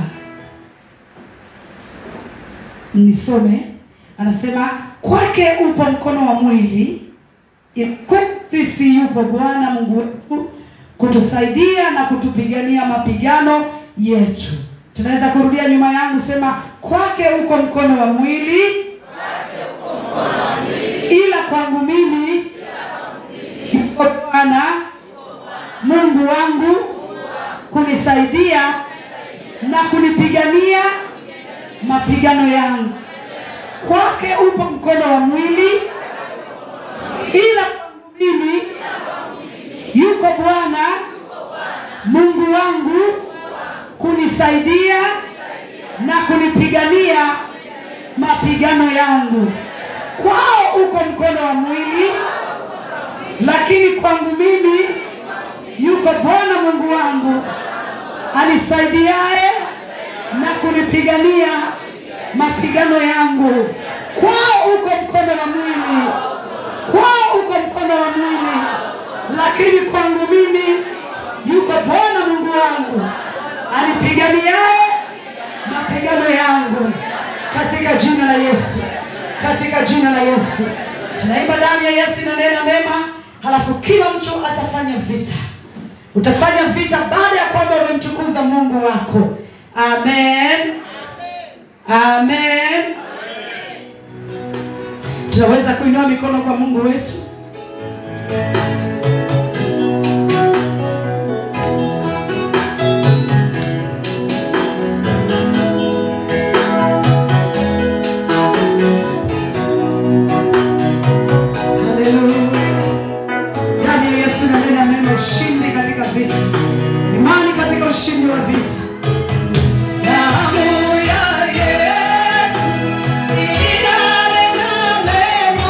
A: Nisome. Anasema kwake upo mkono wa mwili, kwetu sisi yupo Bwana Mungu wetu kutusaidia na kutupigania mapigano yetu. Tunaweza kurudia nyuma yangu, sema kwake uko mkono wa mwili, ila kwangu mimi yupo Bwana Mungu wangu kunisaidia na kunipigania mapigano yangu. Kwake upo mkono wa mwili, ila kwangu mimi yuko Bwana Mungu wangu kunisaidia na kunipigania mapigano yangu. Kwao uko mkono wa mwili, lakini kwangu mimi yuko Bwana Mungu wangu anisaidiaye na kunipigania mapigano yangu. Kwao uko mkono wa mwili, kwao uko mkono wa mwili, lakini kwangu mimi yuko Bwana Mungu wangu anipiganiaye mapigano yangu. Katika jina la Yesu, katika jina la Yesu. Tunaimba damu ya Yesu inanena mema, halafu kila mtu atafanya vita. Utafanya vita baada ya kwamba umemtukuza Mungu wako. Amen. Amen. Tunaweza kuinua mikono kwa Mungu wetu. Ushindi katika vita, imani katika ushindi wa vita. Damu ya Yesu inanena mema,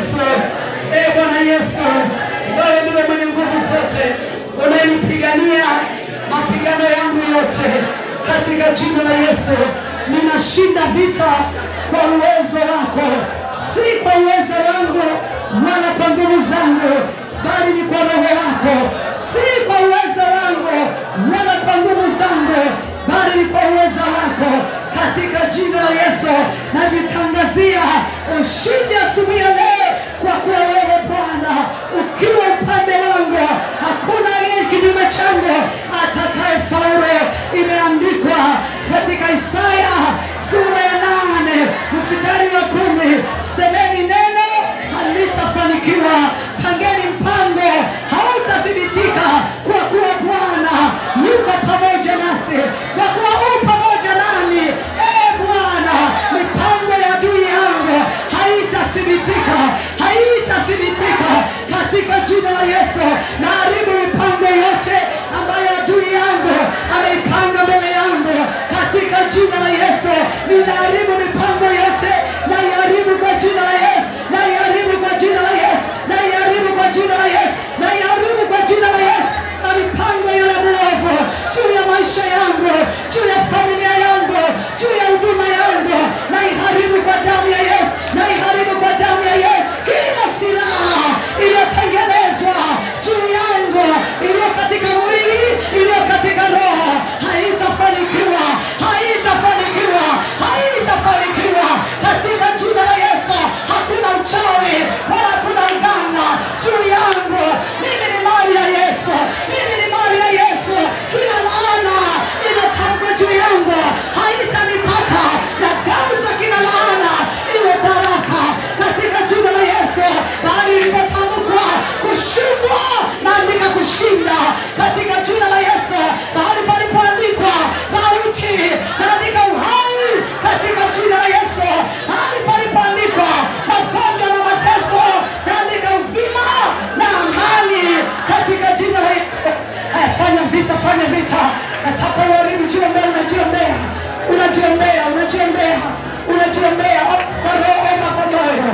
A: Yesu. Bwana Yesu, wewe ndiwe mwenye nguvu zote, unanipigania mapigano yangu yote. Katika jina la Yesu, ninashinda vita kwa uwezo wako, si kwa uwezo wangu wala kwa nguvu zangu, bali ni kwa Roho wako. Si kwa uwezo wangu wala kwa nguvu zangu, bali ni kwa uwezo wako. Katika jina la Yesu, najitangazia ushindi asubuhi ya leo, kwa kuwa wewe Bwana ukiwa upande wangu, hakuna aliye kinyume changu atakaye faulu. Imeandikwa katika Isaya sura ya 8 mstari wa 10, semeni neno halitafanikiwa, pangeni mpango hautathibitika, kwa kuwa Bwana yuko pamoja nasi. Kwa kuwa u pamoja nami, Bwana, mipango ya adui yangu haitathibitika, haitathibitika. Katika jina la Yesu, naharibu mipango yote ambayo adui yangu ameipanga mbele yangu. Katika jina la Yesu, ninaharibu mipango yote, na iharibu kwa jina la Yesu, na iharibu kwa jina la Yesu, na iharibu kwa jina la Yesu, na iharibu kwa jina la Yesu. Na mipango ya mwovu juu ya maisha yangu, juu ya familia yangu, juu ya huduma yangu, na iharibu kwa damu ya Yesu, na iharibu kwa damu ya Yesu. Kila silaha iliyotengenezwa juu yangu, iliyo katika mwili, iliyo katika roho, haitafanikiwa, haitafanikiwa, haitafanikiwa. Katika jina la Yesu, hakuna uchawi wala hakuna mganga juu yangu. Mimi ni mali ya Yesu, mimi ni mali ya Yesu. Kila laana inatamkwa juu yangu haitanipata, na geuza kila laana iwe baraka katika jina la Yesu. Bali ilipotamkwa kushindwa, naandika kushinda katika jina la Yesu. Bali palipoandikwa mauti, naandika uhai katika jina la Yesu. Bali palipoandikwa magonjwa na mateso, naandika uzima na amani katika jina la Yesu. Fanya vita, fanya vita. Nataka uharibu. Jiombea, unajiombea, unajiombea, unajiombea, unajiombea. Kwa roho, omba kwa moyo,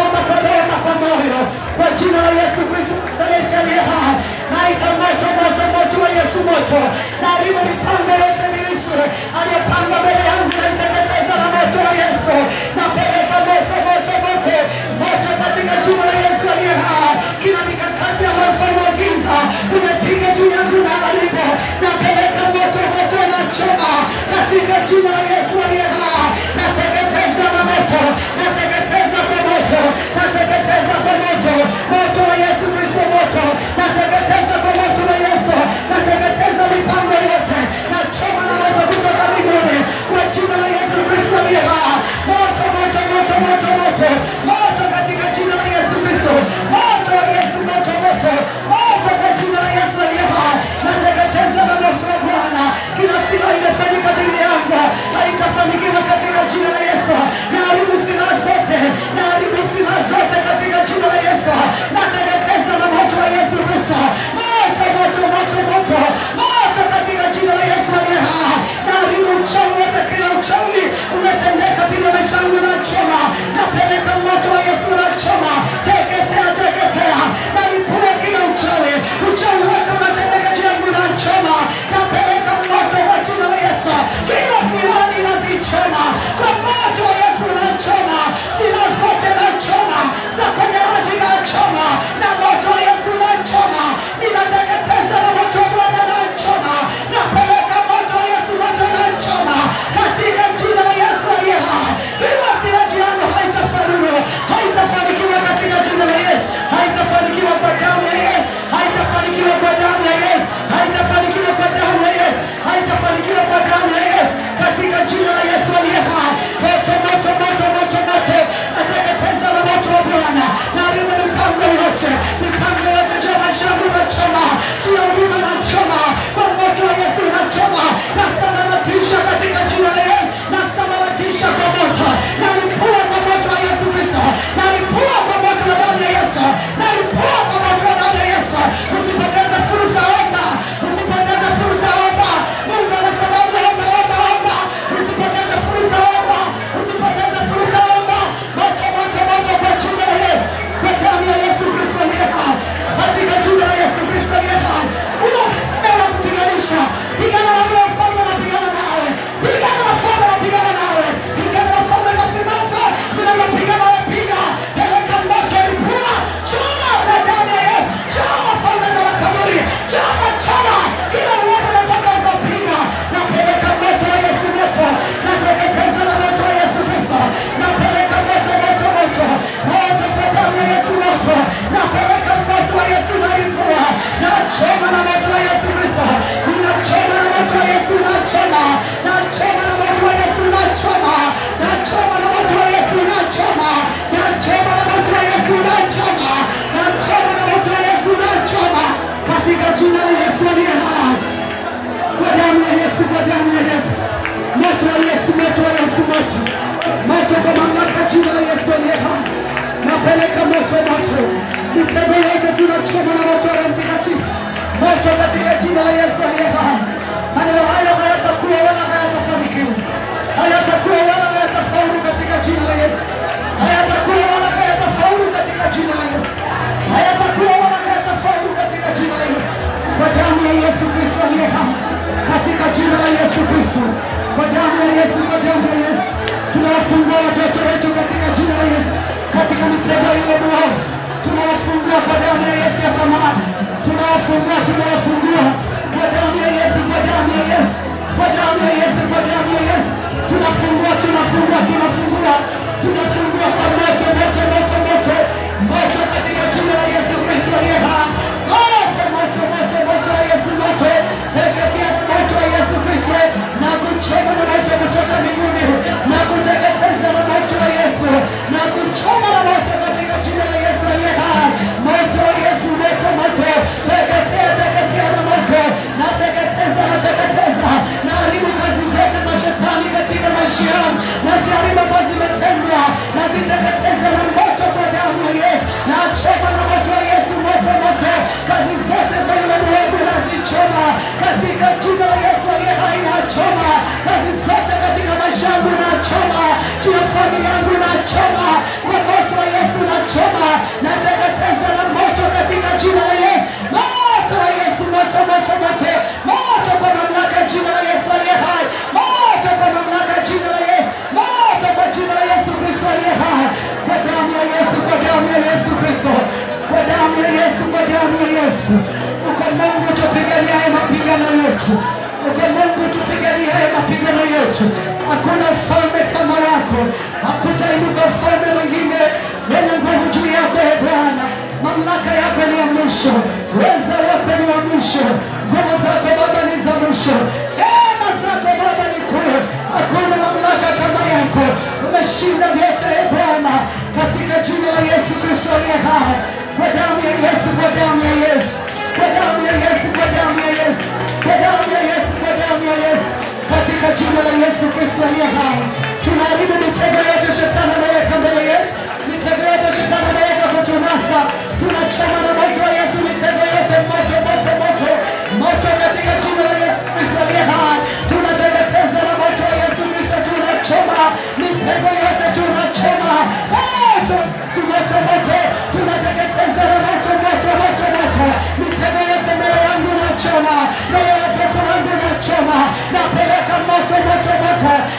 A: omba kwa roho na kwa moyo. Kwa jina la Yesu Kristo Nazareti aliye hai, naita moto, moto, moto wa Yesu, moto. Naharibu mipango yote Misri aliyopanga mbele yangu, naiteketeza na moto wa Yesu. Napeleka moto, moto, moto, moto katika jina la Yesu aliye hai. Kila mikakati ya mafalme wa giza umepiga juu yangu na haribu, napeleka moto, moto na choma katika jina la Yesu aliye hai. Nateketeza na moto, nateketeza kwa moto, nateketeza kwa moto, moto wa Yesu Kristo, moto. Nateketeza kwa moto wa Yesu, nateketeza mipango yote, na choma na moto kutoka mbinguni kwa jina la Yesu Kristo aliye hai. Moto, moto, moto, moto, moto, moto katika jina la Yesu Kristo, moto wa Yesu, moto, moto, moto kwa jina la Yesu aliye hai. Nateketeza na moto wa Bwana. Kila silaha imefanyika dhidi yangu haitafanikiwa katika jina la Yesu. Naharibu silaha zote, naharibu silaha zote katika jina la Yesu. Nateketeza na moto wa Yesu Kristo, moto, moto, moto, moto, moto katika jina la Yesu aliye hai. Naharibu uchawi wote, kila uchawi umetendeka dhidi ya maisha yangu na choma, napeleka moto wa Yesu na choma, teketea, teketea. Nalipua kila uchawi, uchawi wote unatendeka juu yangu na choma, napeleka moto wa jina la Yesu. Kila silaha ninazichoma kwa moto wa Yesu na choma, silaha zote na choma, za kwenye maji na choma, na moto wa Yesu na choma. Ninateketeza na moto wa Bwana na choma, napeleka moto wa Yesu, moto na choma katika jina la Yesu aliye hai. Kila silaha yangu haitafaulu, haitafanikiwa katika jina la Yesu, haitafanikiwa kwa damu ya Yesu, haitafanikiwa kwa damu ya Yesu, haitafanikiwa kwa damu ya Yesu, haitafanikiwa kwa damu ya Yesu katika jina la Yesu aliye hai. Moto, moto, moto, moto, moto, nateketeza na moto wa Bwana, Mitego yote tunachoma na moto wa Mtakatifu. Moto katika jina la Yesu aliye hai. Maneno hayo hayatakuwa wala hayatafanikiwa. Hayatakuwa wala hayatafaulu katika jina la Yesu. Hayatakuwa wala hayatafaulu katika jina la Yesu. Hayatakuwa wala hayatafaulu katika jina la Yesu. Kwa damu ya Yesu Kristo aliye hai. Katika jina la Yesu Kristo. Kwa damu ya Yesu, kwa damu ya Yesu. Tunawafungua watoto wetu katika jina la Yesu. Katika mitego ile mwovu. Tunawafungua kwa damu ya Yesu ya thamani. Tunawafungua kwa damu ya Yesu, kwa damu ya Yesu. Kwa damu ya Yesu, kwa damu ya Yesu. Tunafungua kwa moto moto katika jina la Yesu Kristo aliye hai. Moto wa Yesu, moto teketea na moto wa Yesu Kristo, na kuchoma na moto kutoka mbinguni, na kuteketeza na moto wa Yesu, na kuchoma na moto katika jina la Yesu aliye hai. Moto wa Yesu, moto teketea na moto, na teketeza na haribu kazi zote za shetani katika maisha yangu, na ziharibu ambazo zimetendwa, na ziteketeza na moto kwa damu ya Yesu, na choma na moto wa Yesu, moto kazi zote za yule mwovu na zichoma katika jina la Yesu aliye hai. Na choma kazi zote katika maisha yangu, na choma juu ya familia yangu, na choma kwa moto wa Yesu, na choma na teketeza na moto katika jina la Yesu. Moto wa Yesu, moto kwa mamlaka ya jina la Yesu aliye hai. Moto kwa mamlaka ya jina la Yesu. Moto kwa jina la Yesu Kristo aliye hai. Kwa damu ya Yesu, kwa damu ya Yesu Kristo. Kwa damu ya Yesu, kwa damu ya Yesu. Uko Mungu tupigania mapigano yetu. Uko Mungu tupigania mapigano yetu. Hakuna ufalme kama wako. Hakutainuka ufalme mwingine wenye nguvu juu yako, e Bwana. Mamlaka yako ni ya mwisho. Uweza wako ni wa mwisho. Nguvu zako Baba ni za mwisho. Neema zako Baba ni kuu. Hakuna mamlaka kama yako. Umeshinda vyote, e Bwana, katika jina la Yesu Kristo aliye hai. Kwa damu ya Yesu, kwa damu ya Yesu. Kwa damu ya Yesu, kwa damu ya Yesu. Kwa damu ya Yesu, kwa damu ya Yesu. Katika jina la Yesu Kristo aliye hai. Tunaharibu mitego yote shetani ameweka mbele yetu. Mitego yote shetani ameweka kutunasa. Tunachoma na moto wa Yesu mitego yote, moto katika jina la Yesu Kristo aliye hai. Tunateketeza na moto wa Yesu Kristo, tunachoma mitego yote, tunachoma moto, tunateketeza na moto, mitego yote mbele yangu nachoma, mbele ya watoto wangu nachoma, napeleka moto,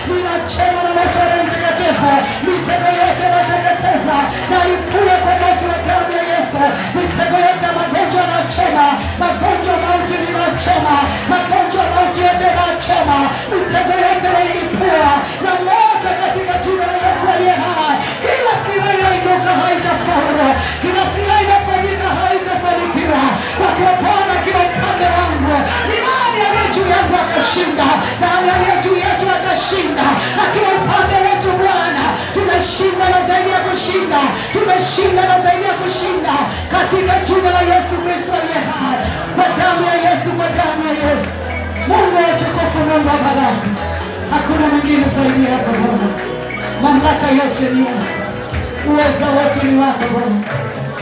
A: ninachoma na moto wa Mtakatifu, mitego yote nateketeza, nalipua kwa moto wa damu ya Yesu, mitego yote ya magonjwa nachoma, magonjwa mauti ninachoma, magonjwa mauti yote nachoma, mitego yote nailipua na moto katika jina la Yesu aliye hai. Kila silaha inainuka haitafaulu, kila silaha inafanyika haitafanikiwa, kwa kuwa Bwana akiwa upande wangu, ni nani aliye juu yangu akashinda? Nani aliye juu yetu akashinda? Akiwa upande wetu Bwana, tumeshinda na zaidi ya kushinda, tumeshinda na zaidi ya kushinda katika jina la Yesu Kristo aliye hai. Kwa damu ya Yesu, kwa damu ya Yesu. Mungu wa utukufu, Mungu wa baraka, hakuna mwingine zaidi yako Bwana. Mamlaka yote ni yako, uweza wote ni wako Bwana.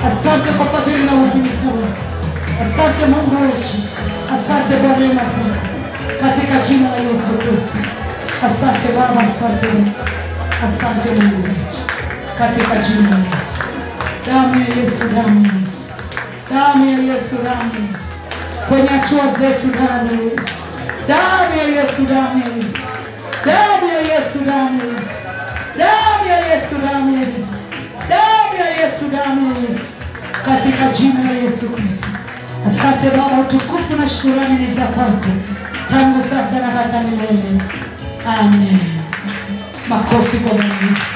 A: Asante kwa fadhili na uaminifu wako. Asante Mungu wetu, asante kwa neema zako katika jina la Yesu Kristo. Asante Baba, asante asante Mungu wetu katika jina la Yesu. Damu ya Yesu, damu ya Yesu, damu ya Yesu, damu ya Yesu kwenye hatua zetu, damu ya Yesu, damu ya Yesu, damu ya Yesu, damu ya Yesu, damu ya Yesu, damu ya Yesu, damu ya Yesu, damu ya Yesu, damu ya Yesu katika jina la Yesu Kristo. Asante Baba, utukufu na shukrani ni za kwako tangu sasa na hata milele. Amen. Makofi kwa Yesu.